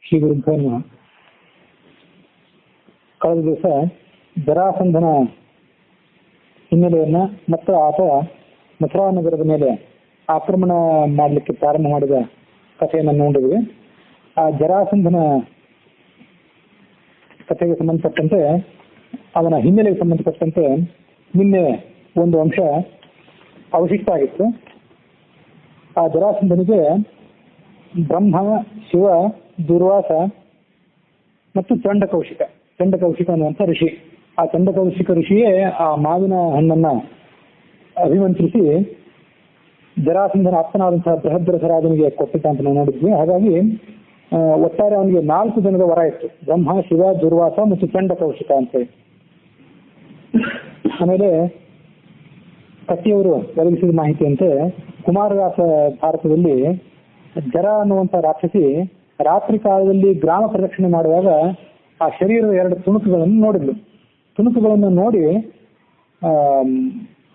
ಶ್ರೀ ಗುರುಭ್ಯೋ ನಮಃ. ಕಳೆದ ದಿವಸ ಜರಾಸಂಧನ ಹಿನ್ನೆಲೆಯನ್ನ ಮತ್ತು ಆತ ಮಥುರಾ ನಗರದ ಮೇಲೆ ಆಕ್ರಮಣ ಮಾಡಲಿಕ್ಕೆ ಪ್ರಾರಂಭ ಮಾಡಿದ ಕಥೆಯನ್ನು ನೋಡಿದ್ವಿ. ಆ ಜರಾಸಂಧನ ಕಥೆಗೆ ಸಂಬಂಧಪಟ್ಟಂತೆ, ಅವನ ಹಿನ್ನೆಲೆಗೆ ಸಂಬಂಧಪಟ್ಟಂತೆ ನಿನ್ನೆ ಒಂದು ಅಂಶ ಅವಶಿಷ್ಟ ಆಗಿತ್ತು. ಆ ಜರಾಸಂಧನಿಗೆ ಬ್ರಹ್ಮ, ಶಿವ, ದುರ್ವಾಸ ಮತ್ತು ಚಂಡಕೌಶಿಕ ಅನ್ನುವಂಥ ಋಷಿ, ಆ ಚಂಡಕೌಶಿಕ ಋಷಿಯೇ ಆ ಮಾವಿನ ಹಣ್ಣನ್ನ ಅಭಿಮಂತ್ರಿಸಿ ಜರಾಸಂಧನ ಆಪ್ತನಾದಂತಹ ಬೃಹದ್ರಥರಾಜನಿಗೆ ಕೊಟ್ಟಿದ್ದ ಅಂತ ನಾವು ನೋಡಿದ್ವಿ. ಹಾಗಾಗಿ ಒಟ್ಟಾರೆ ಅವನಿಗೆ 4 ಜನದ ವರ ಇತ್ತು: ಬ್ರಹ್ಮ, ಶಿವ, ದುರ್ವಾಸ ಮತ್ತು ಚಂಡಕೌಶಿಕ ಅಂತೇಳಿ. ಆಮೇಲೆ ಕತ್ತಿಯವರು ಒದಗಿಸಿದ ಮಾಹಿತಿಯಂತೆ ಕುಮಾರವ್ಯಾಸ ಭಾರತದಲ್ಲಿ ಜರ ಅನ್ನುವಂಥ ರಾಕ್ಷಸಿ ರಾತ್ರಿ ಕಾಲದಲ್ಲಿ ಗ್ರಾಮ ಪ್ರದಕ್ಷಿಣೆ ಮಾಡುವಾಗ ಆ ಶರೀರದ 2 ತುಣುಕುಗಳನ್ನು ನೋಡಿದ್ಲು. ತುಣುಕುಗಳನ್ನು ನೋಡಿ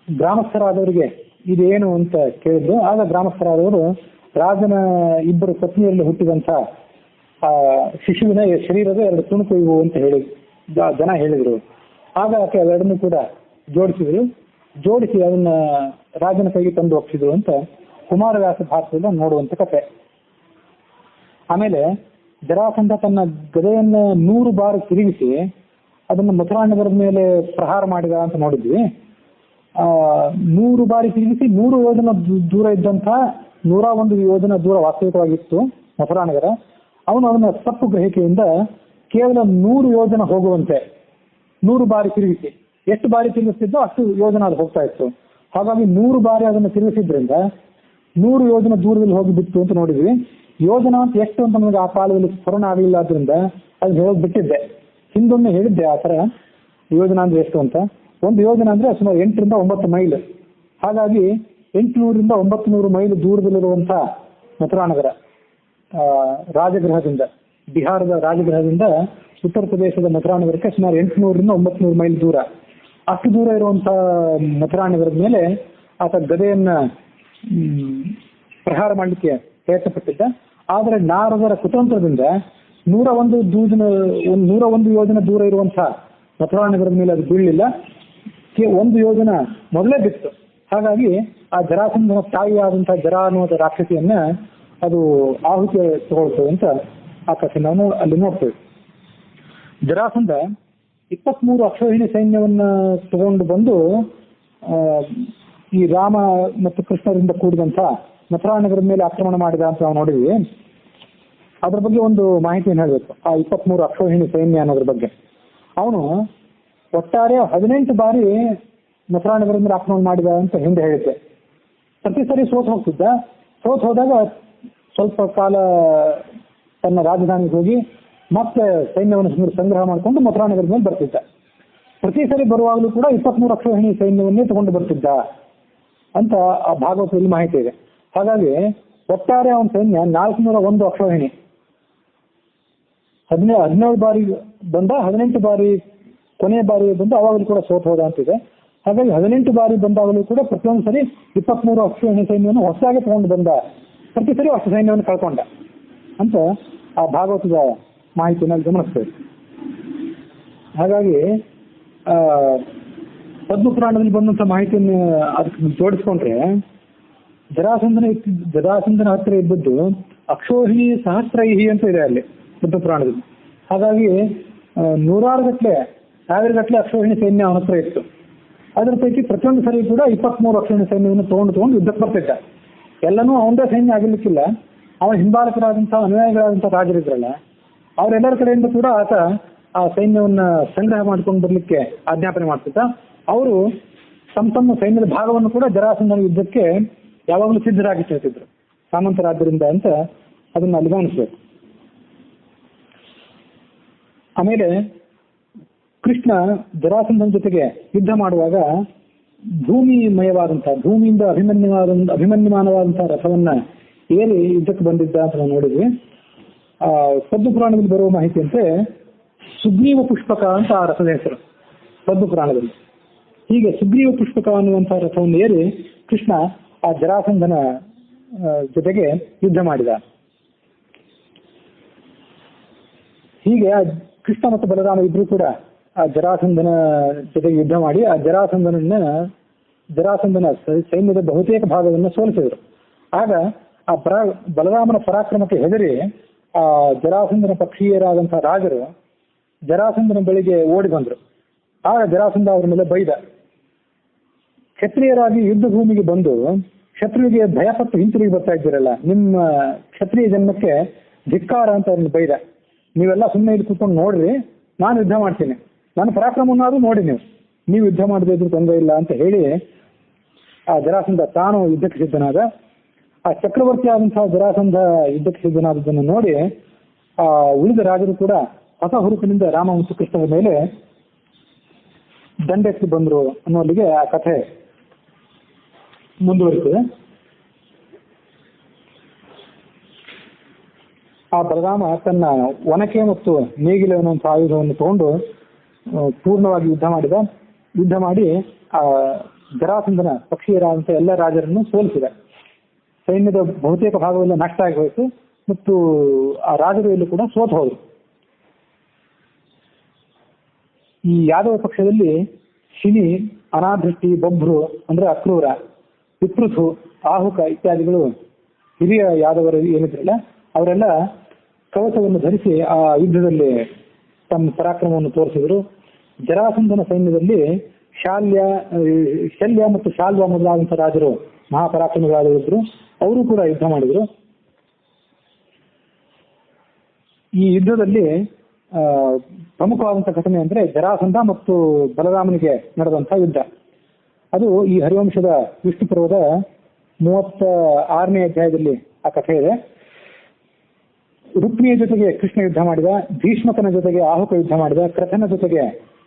ಗ್ರಾಮಸ್ಥರಾದವರಿಗೆ ಇದೇನು ಅಂತ ಕೇಳಿದ್ರು. ಆಗ ಗ್ರಾಮಸ್ಥರಾದವರು ರಾಜನ 2 ಪತ್ನಿಯಲ್ಲಿ ಹುಟ್ಟಿದಂಥ ಆ ಶಿಶುವಿನ ಶರೀರದ 2 ತುಣುಕು ಇವು ಅಂತ ಜನ ಹೇಳಿದ್ರು. ಆಗ ಆಕೆ ಅವೆರಡನ್ನೂ ಕೂಡ ಜೋಡಿಸಿ ಅದನ್ನ ರಾಜನ ಕೈಗೆ ತಂದು ಒಪ್ಪಿಸಿದ್ರು ಅಂತ ಕುಮಾರವ್ಯಾಸ ಭಾರತದಲ್ಲಿ ನೋಡುವಂತ ಕಥೆ. ಆಮೇಲೆ ಜರಾಸಂಧ ತನ್ನ ಗದೆಯನ್ನ 100 ಬಾರಿ ತಿರುಗಿಸಿ ಅದನ್ನು ಮಥುರಾ ನಗರದ ಮೇಲೆ ಪ್ರಹಾರ ಮಾಡಿದ ಅಂತ ನೋಡಿದ್ವಿ. 100 ಬಾರಿ ತಿರುಗಿಸಿ 100 ಯೋಜನ ದೂರ ಇದ್ದಂತಹ 101 ಯೋಜನ ದೂರ ವಾಸ್ತವಿಕವಾಗಿತ್ತು ಮಥುರಾ ನಗರ. ಅವನ ತಪ್ಪು ಗ್ರಹಿಕೆಯಿಂದ ಕೇವಲ 100 ಯೋಜನ ಹೋಗುವಂತೆ 100 ಬಾರಿ ತಿರುಗಿಸಿ, ಎಷ್ಟು ಬಾರಿ ತಿರುಗಿಸ್ತಿದ್ದೋ ಅಷ್ಟು ಯೋಜನ ಅದು ಹೋಗ್ತಾ ಇತ್ತು. ಹಾಗಾಗಿ 100 ಬಾರಿ ಅದನ್ನು ತಿರುಗಿಸಿದ್ರಿಂದ 100 ಯೋಜನ ದೂರದಲ್ಲಿ ಹೋಗಿ ಬಿತ್ತು ಅಂತ ನೋಡಿದ್ವಿ. ಯೋಜನ ಅಂತ ಎಷ್ಟು ಅಂತ ನಮಗೆ ಆ ಕಾಲದಲ್ಲಿ ಸ್ಮರಣ ಆಗಲಿಲ್ಲ, ಆದ್ರಿಂದ ಅದು ಹೇಳೋದು ಬಿಟ್ಟಿದ್ದೆ. ಹಿಂದೊಮ್ಮೆ ಹೇಳಿದ್ದೆ ಆ ಥರ ಯೋಜನ ಅಂದ್ರೆ ಎಷ್ಟು ಅಂತ. ಒಂದು ಯೋಜನ ಅಂದ್ರೆ ಸುಮಾರು 8 ರಿಂದ 9 ಮೈಲ್. ಹಾಗಾಗಿ 800 ರಿಂದ 900 ಮೈಲ್ ದೂರದಲ್ಲಿರುವಂಥ ಮಥುರಾ ನಗರ ರಾಜಗೃಹದಿಂದ, ಬಿಹಾರದ ರಾಜಗೃಹದಿಂದ ಉತ್ತರ ಪ್ರದೇಶದ ಮಥುರಾ ನಗರಕ್ಕೆ ಸುಮಾರು 800 ರಿಂದ 900 ಮೈಲ್ ದೂರ. ಅಷ್ಟು ದೂರ ಇರುವಂಥ ಮಥುರಾ ನಗರದ ಮೇಲೆ ಆತ ಗದೆಯನ್ನ ಪ್ರಹಾರ ಮಾಡಲಿಕ್ಕೆ ಪ್ರಯತ್ನ ಪಟ್ಟಿದ್ದ. ಆದರೆ ನಾರದರ ಕುತಂತ್ರದಿಂದ 101 ಯೋಜನ ದೂರ ಇರುವಂತಹ ಮಥುರಾ ನಗರದ ಮೇಲೆ ಅದು ಬೀಳಲಿಲ್ಲ. 1 ಯೋಜನ ಮೊದಲೇ ಬಿತ್ತು. ಹಾಗಾಗಿ ಆ ಜರಾಸಂಧನ ತಾಯಿಯಾದಂತಹ ಜರ ಅನ್ನುವ ರಾಕ್ಷಸಿಯನ್ನ ಅದು ಆಹುತಿ ತಗೊಳ್ತದೆ ಅಂತ ಆ ಕಥೆ ನಾವು ಅಲ್ಲಿ ನೋಡ್ತೇವೆ. ಜರಾಸಂಧ 23 ಅಕ್ಷೋಹಿಣಿ ಸೈನ್ಯವನ್ನ ತಗೊಂಡು ಬಂದು ಈ ರಾಮ ಮತ್ತು ಕೃಷ್ಣರಿಂದ ಕೂಡಿದಂಥ ಮಥುರಾ ನಗರದ ಮೇಲೆ ಆಕ್ರಮಣ ಮಾಡಿದ ಅಂತ ನಾವು ನೋಡಿದ್ವಿ. ಅದ್ರ ಬಗ್ಗೆ ಒಂದು ಮಾಹಿತಿಯನ್ನು ಹೇಳಬೇಕು. ಆ 23 ಅಕ್ಷೋಹಿಣಿ ಸೈನ್ಯ ಅನ್ನೋದ್ರ ಬಗ್ಗೆ ಅವನು ಒಟ್ಟಾರೆ 18 ಬಾರಿ ಮಥುರಾ ನಗರದ ಮೇಲೆ ಆಕ್ರಮಣ ಮಾಡಿದ ಅಂತ ಹಿಂದೆ ಹೇಳಿದ್ದೆ. ಪ್ರತಿ ಸರಿ ಸೋತ್ ಹೋದಾಗ ಸ್ವಲ್ಪ ಕಾಲ ತನ್ನ ರಾಜಧಾನಿಗೆ ಹೋಗಿ ಮತ್ತೆ ಸೈನ್ಯವನ್ನು ಸಂಗ್ರಹ ಮಾಡಿಕೊಂಡು ಮಥುರಾ ನಗರದ ಮೇಲೆ ಬರ್ತಿದ್ದ. ಪ್ರತಿ ಸರಿ ಬರುವಾಗಲೂ ಕೂಡ 23 ಅಕ್ಷೋಹಿಣಿ ಸೈನ್ಯವನ್ನೇ ತಗೊಂಡು ಬರ್ತಿದ್ದ ಅಂತ ಆ ಭಾಗವತದಲ್ಲಿ ಮಾಹಿತಿ ಇದೆ. ಹಾಗಾಗಿ ಒಟ್ಟಾರೆ ಅವನ ಸೈನ್ಯ 401 ಅಕ್ಷೋಹಿಣಿ. 17 ಬಾರಿ ಬಂದ, 18 ಬಾರಿ ಕೊನೆಯ ಬಾರಿ ಬಂದು ಅವಾಗಲೂ ಕೂಡ ಸೋತ್ ಹೋದ ಅಂತಿದೆ. ಹಾಗಾಗಿ 18 ಬಾರಿ ಬಂದಾಗಲೂ ಕೂಡ ಪ್ರತಿಯೊಂದು ಸರಿ 23 ಅಕ್ಷೋಹಿಣಿ ಸೈನ್ಯವನ್ನು ಹೊಸದಾಗಿ ತಗೊಂಡು ಬಂದ, ಪ್ರತಿ ಸರಿ ಅಷ್ಟು ಸೈನ್ಯವನ್ನು ಕಳ್ಕೊಂಡ ಅಂತ ಆ ಭಾಗವತದ ಮಾಹಿತಿಯನ್ನು ಗಮನಿಸ್ತೇವೆ. ಹಾಗಾಗಿ ಪದ್ಮಪುರಾಣದಲ್ಲಿ ಬಂದಂಥ ಮಾಹಿತಿಯನ್ನು ಅದಕ್ಕೆ ಜೋಡಿಸ್ಕೊಂಡ್ರೆ ಜರಾಸಂಧನ ಹತ್ತಿರ ಇದ್ದದ್ದು ಅಕ್ಷೋಹಿಣಿ ಸಹಸ್ರೈಹಿ ಅಂತ ಇದೆ ಅಲ್ಲಿ ಪದ್ಮಪುರಾಣದಲ್ಲಿ. ಹಾಗಾಗಿ 100 ಗಟ್ಟಲೆ ಅಕ್ಷೋಹಿಣಿ ಸೈನ್ಯ ಅವನ ಹತ್ರ ಇತ್ತು. ಅದರ ಪೈಕಿ ಪ್ರತಿಯೊಂದು ಸರಿ ಕೂಡ 23 ಅಕ್ಷೋಹಿಣಿ ಸೈನ್ಯವನ್ನು ತಗೊಂಡು ಯುದ್ಧಕ್ಕೆ ಬರ್ತಿದ್ದ. ಎಲ್ಲನೂ ಅವನದೇ ಸೈನ್ಯ ಆಗಿರ್ಲಿಕ್ಕಿಲ್ಲ. ಅವನ ಹಿಂಬಾಲಕರಾದಂಥ ಅನುಯಾಯಿಗಳಾದಂಥ ರಾಜರಿದ್ರಲ್ಲ, ಅವರೆಲ್ಲರ ಕಡೆಯಿಂದ ಕೂಡ ಆತ ಆ ಸೈನ್ಯವನ್ನ ಸಂಗ್ರಹ ಮಾಡ್ಕೊಂಡು ಬರ್ಲಿಕ್ಕೆ ಆಜ್ಞಾಪನೆ ಮಾಡ್ತಿದ್ದ. ಅವರು ತಮ್ಮ ಸೈನ್ಯದ ಭಾಗವನ್ನು ಕೂಡ ಜರಾಸಂಧನ ಯುದ್ಧಕ್ಕೆ ಯಾವಾಗಲೂ ಸಿದ್ಧರಾಗಿಟ್ಟಿರ್ತಿದ್ರು, ಸಾಮಂತರಾದ್ದರಿಂದ ಅಂತ ಅದನ್ನ ಅಲ್ಲಿ ಗಮನಿಸ್ಬೇಕು. ಆಮೇಲೆ ಕೃಷ್ಣ ಜರಾಸಂಧನ ಜೊತೆಗೆ ಯುದ್ಧ ಮಾಡುವಾಗ ಭೂಮಿಯಿಂದ ಅಭಿಮನ್ಯಮಾನವಾದಂತಹ ರಥವನ್ನ ಏರಿ ಯುದ್ಧಕ್ಕೆ ಬಂದಿದ್ದ ಅಂತ ನಾವು ನೋಡಿದ್ವಿ. ಪದ್ಮಪುರಾಣದಲ್ಲಿ ಬರುವ ಮಾಹಿತಿಯಂತೆ ಸುಗ್ರೀವ ಪುಷ್ಪಕ ಅಂತ ಆ ರಥದ ಹೆಸರು ಪದ್ಮಪುರಾಣದಲ್ಲಿ. ಹೀಗೆ ಸುಗ್ರೀವ ಪುಷ್ಪಕ ಅನ್ನುವಂತಹ ರಥವನ್ನು ಏರಿ ಕೃಷ್ಣ ಆ ಜರಾಸಂಧನ ಜೊತೆಗೆ ಯುದ್ಧ ಮಾಡಿದ. ಹೀಗೆ ಕೃಷ್ಣ ಮತ್ತು ಬಲರಾಮ ಇಬ್ರು ಕೂಡ ಆ ಜರಾಸಂಧನ ಜೊತೆಗೆ ಯುದ್ಧ ಮಾಡಿ ಆ ಜರಾಸಂಧನ ಸೈನ್ಯದ ಬಹುತೇಕ ಭಾಗವನ್ನು ಸೋಲಿಸಿದರು. ಆಗ ಆ ಬಲರಾಮನ ಪರಾಕ್ರಮಕ್ಕೆ ಹೆದರಿ ಆ ಜರಾಸಂಧನ ಪಕ್ಷೀಯರಾದಂತಹ ರಾಜರು ಜರಾಸಂಧನ ಬಳಿಗೆ ಓಡಿ ಬಂದರು. ಆಗ ಜರಾಸಂಧ ಅವರ ಮೇಲೆ ಬೈದ. ಕ್ಷತ್ರಿಯರಾಗಿ ಯುದ್ಧ ಭೂಮಿಗೆ ಬಂದು ಶತ್ರುವಿಗೆ ಭಯಪಟ್ಟು ಹಿಂತಿರುಗಿ ಬರ್ತಾ ಇದ್ದೀರಲ್ಲ, ನಿಮ್ಮ ಕ್ಷತ್ರಿಯ ಜನ್ಮಕ್ಕೆ ಧಿಕ್ಕಾರ ಅಂತ ಅವ್ರನ್ನ ಬೈದ. ನೀವೆಲ್ಲ ಸುಮ್ಮನೆ ಇಲ್ಲಿ ಕೂತ್ಕೊಂಡು ನೋಡ್ರಿ, ನಾನು ಯುದ್ಧ ಮಾಡ್ತೀನಿ, ನನ್ನ ಪರಾಕ್ರಮವನ್ನಾದ್ರೂ ನೋಡಿ, ನೀವು ಯುದ್ಧ ಮಾಡದೇ ಇದ್ರೂ ತೊಂದರೆ ಇಲ್ಲ ಅಂತ ಹೇಳಿ ಆ ಜರಾಸಂಧ ತಾನು ಯುದ್ಧಕ್ಕೆ ಸಿದ್ಧನಾದ. ಆ ಚಕ್ರವರ್ತಿ ಆದಂತಹ ಜರಾಸಂಧ ಯುದ್ಧಕ್ಕೆ ಸಿದ್ಧನಾದದನ್ನು ನೋಡಿ ಆ ಉಳಿದ ರಾಜರು ಕೂಡ ಹೊಸ ಹುರುಪಿನಿಂದ ರಾಮ ಮತ್ತು ಕೃಷ್ಣರ ಮೇಲೆ ದಂಡೆತ್ತಿ ಬಂದರು ಅನ್ನೋಲ್ಲಿಗೆ ಆ ಕಥೆ ಮುಂದುವರಿತದೆ. ಆ ಬಲರಾಮ ತನ್ನ ಒನಕೆ ಮತ್ತು ನೇಗಿಲೆ ಅನ್ನುವಂಥ ಆಯುಧವನ್ನು ತಗೊಂಡು ಪೂರ್ಣವಾಗಿ ಯುದ್ಧ ಮಾಡಿ ಆ ಜರಾಸಂಧನ ಪಕ್ಷೀಯರಾದಂಥ ಎಲ್ಲ ರಾಜರನ್ನು ಸೋಲಿಸಿದ. ಸೈನ್ಯದ ಬಹುತೇಕ ಭಾಗವೆಲ್ಲ ನಷ್ಟ ಆಗಿ ಹೋಯಿತು ಮತ್ತು ಆ ರಾಜರು ಎಲ್ಲೂ ಕೂಡ ಸೋತು ಹೋದರು. ಈ ಯಾದವ ಪಕ್ಷದಲ್ಲಿ ಶಿನಿ, ಅನಾದೃಷ್ಟಿ, ಬೊಬ್ರು ಅಂದ್ರೆ ಅಕ್ರೂರ, ವಿಪೃಥು, ಆಹುಕ ಇತ್ಯಾದಿಗಳು ಹಿರಿಯ ಯಾದವರು ಏನಿದ್ರಲ್ಲ ಅವರೆಲ್ಲ ಕವಚವನ್ನು ಧರಿಸಿ ಆ ಯುದ್ಧದಲ್ಲಿ ತಮ್ಮ ಪರಾಕ್ರಮವನ್ನು ತೋರಿಸಿದರು. ಜರಾಸಂಧನ ಸೈನ್ಯದಲ್ಲಿ ಶಲ್ಯ ಮತ್ತು ಶಾಲ್ವ ಮೊದಲಾದಂಥ ರಾಜರು ಮಹಾಪರಾಕ್ರಮಿಗಳಾಗಿದ್ರು, ಅವರು ಕೂಡ ಯುದ್ಧ ಮಾಡಿದರು. ಈ ಯುದ್ಧದಲ್ಲಿ ಪ್ರಮುಖವಾದಂಥ ಘಟನೆ ಅಂದ್ರೆ ಜರಾಸಂಧ ಮತ್ತು ಬಲರಾಮನಿಗೆ ನಡೆದಂಥ ಯುದ್ಧ. ಅದು ಈ ಹರಿವಂಶದ ವಿಷ್ಣು ಪರ್ವದ 36ನೇ ಅಧ್ಯಾಯದಲ್ಲಿ ಆ ಕಥೆ ಇದೆ. ರುಕ್ಮಿಯ ಜೊತೆಗೆ ಕೃಷ್ಣ ಯುದ್ಧ ಮಾಡಿದ, ಭೀಷ್ಮಕನ ಜೊತೆಗೆ ಆಹುಕ ಯುದ್ಧ ಮಾಡಿದ, ಕೃತನ ಜೊತೆಗೆ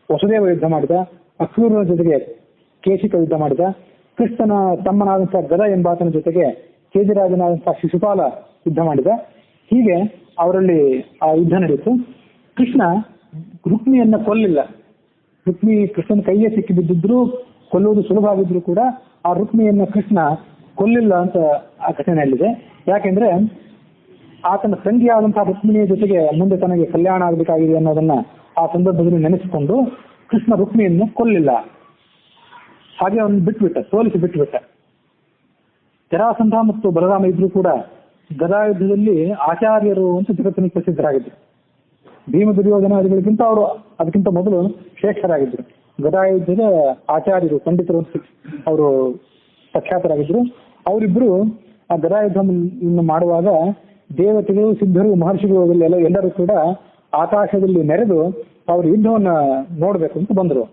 ವಸುದೇವ ಯುದ್ಧ ಮಾಡಿದ, ಅಕ್ರೂರನ ಜೊತೆಗೆ ಕೇಶಿಕ ಯುದ್ಧ ಮಾಡಿದ, ಕೃಷ್ಣನ ತಮ್ಮನಾದಂತಹ ಗದ ಎಂಬಾತನ ಜೊತೆಗೆ ಕೇಜಿರಾಜನಾದಂತಹ ಶಿಶುಪಾಲ ಯುದ್ಧ ಮಾಡಿದ. ಹೀಗೆ ಅವರಲ್ಲಿ ಆ ಯುದ್ಧ ನಡೆಯಿತು. ಕೃಷ್ಣ ರುಕ್ಮಿಯನ್ನ ಕೊಲ್ಲಿಲ್ಲ. ರುಕ್ಮಿ ಕೃಷ್ಣನ ಕೈಯೇ ಸಿಕ್ಕಿ ಬಿದ್ದಿದ್ರು, ಕೊಲ್ಲುವುದು ಸುಲಭ ಆಗಿದ್ರು ಕೂಡ ಆ ರುಕ್ಮಿಯನ್ನ ಕೃಷ್ಣ ಕೊಲ್ಲಿಲ್ಲ ಅಂತ ಆ ಘಟನೆಯಲ್ಲಿದೆ. ಯಾಕೆಂದ್ರೆ ಆತನ ತಂಗಿಯಾದಂತಹ ರುಕ್ಮಿಣಿಯ ಜೊತೆಗೆ ಮುಂದೆ ತನಗೆ ಕಲ್ಯಾಣ ಆಗಬೇಕಾಗಿದೆ ಅನ್ನೋದನ್ನ ಆ ಸಂದರ್ಭದಲ್ಲಿ ನೆನೆಸಿಕೊಂಡು ಕೃಷ್ಣ ರುಕ್ಮಿಯನ್ನು ಕೊಲ್ಲಿಲ್ಲ. ಹಾಗೆ ಅವನು ಸೋಲಿಸಿ ಬಿಟ್ಟುಬಿಟ್ಟ. ಜರಾಸಂಧ ಮತ್ತು ಬಲರಾಮ ಇಬ್ರು ಕೂಡ ಗದಾಯುದ್ಧದಲ್ಲಿ ಆಚಾರ್ಯರು ಅಂತ ಜಗತ್ತಿನ ಪ್ರಸಿದ್ಧರಾಗಿದ್ದರು. ಭೀಮ ದುರ್ಯೋಧನಾದಿಗಳಿಗಿಂತ ಅವರು ಅದಕ್ಕಿಂತ ಮೊದಲು ಶ್ರೇಷ್ಠರಾಗಿದ್ದರು. ಗದಾಯುದ್ಧದ ಆಚಾರ್ಯರು, ಪಂಡಿತರು ಅವರು ಪ್ರಖ್ಯಾತರಾಗಿದ್ದರು. ಅವರಿಬ್ಬರು ಆ ಗದಾಯುದ್ಧವನ್ನು ಮಾಡುವಾಗ ದೇವತೆಗಳು, ಸಿದ್ಧರು, ಮಹರ್ಷಿಗಳು ಎಲ್ಲರೂ ಕೂಡ ಆಕಾಶದಲ್ಲಿ ನೆರೆದು ಅವರು ಯುದ್ಧವನ್ನ ನೋಡ್ಬೇಕು ಅಂತ ಬಂದರು.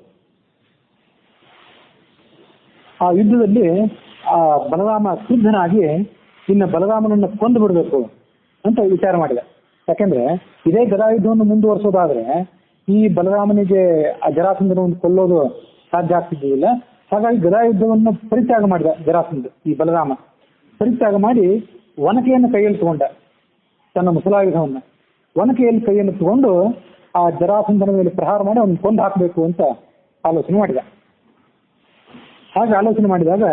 ಆ ಯುದ್ಧದಲ್ಲಿ ಆ ಬಲರಾಮ ಕ್ರುದ್ಧನಾಗಿ ಇನ್ನು ಬಲರಾಮನನ್ನ ಕೊಂದು ಬಿಡಬೇಕು ಅಂತ ವಿಚಾರ ಮಾಡಿದ. ಯಾಕೆಂದ್ರೆ ಇದೇ ಗದಾಯುದ್ಧವನ್ನು ಮುಂದುವರಿಸೋದಾದ್ರೆ ಈ ಬಲರಾಮನಿಗೆ ಆ ಜರಾಸಂಧನವನ್ನು ಕೊಲ್ಲೋದು ಸಾಧ್ಯ ಆಗ್ತಿದ್ದಿಲ್ಲ. ಹಾಗಾಗಿ ಗದಾಯುದ್ಧವನ್ನು ಪರಿತ್ಯಾಗ ಮಾಡಿದ ಜರಾಸಂಧ. ಈ ಬಲರಾಮ ಪರಿತ್ಯಾಗ ಮಾಡಿ ಒನಕೆಯನ್ನು ಕೈಯಲ್ಲಿ ತಗೊಂಡ, ತನ್ನ ಮುಸಲಾಯುಧವನ್ನ ಒನಕೆಯಲ್ಲಿ ಕೈಯನ್ನು ತಗೊಂಡು ಆ ಜರಾಸಂಧನ ಮೇಲೆ ಪ್ರಹಾರ ಮಾಡಿ ಅವನು ಕೊಂದು ಹಾಕಬೇಕು ಅಂತ ಆಲೋಚನೆ ಮಾಡಿದ. ಹಾಗೆ ಆಲೋಚನೆ ಮಾಡಿದಾಗ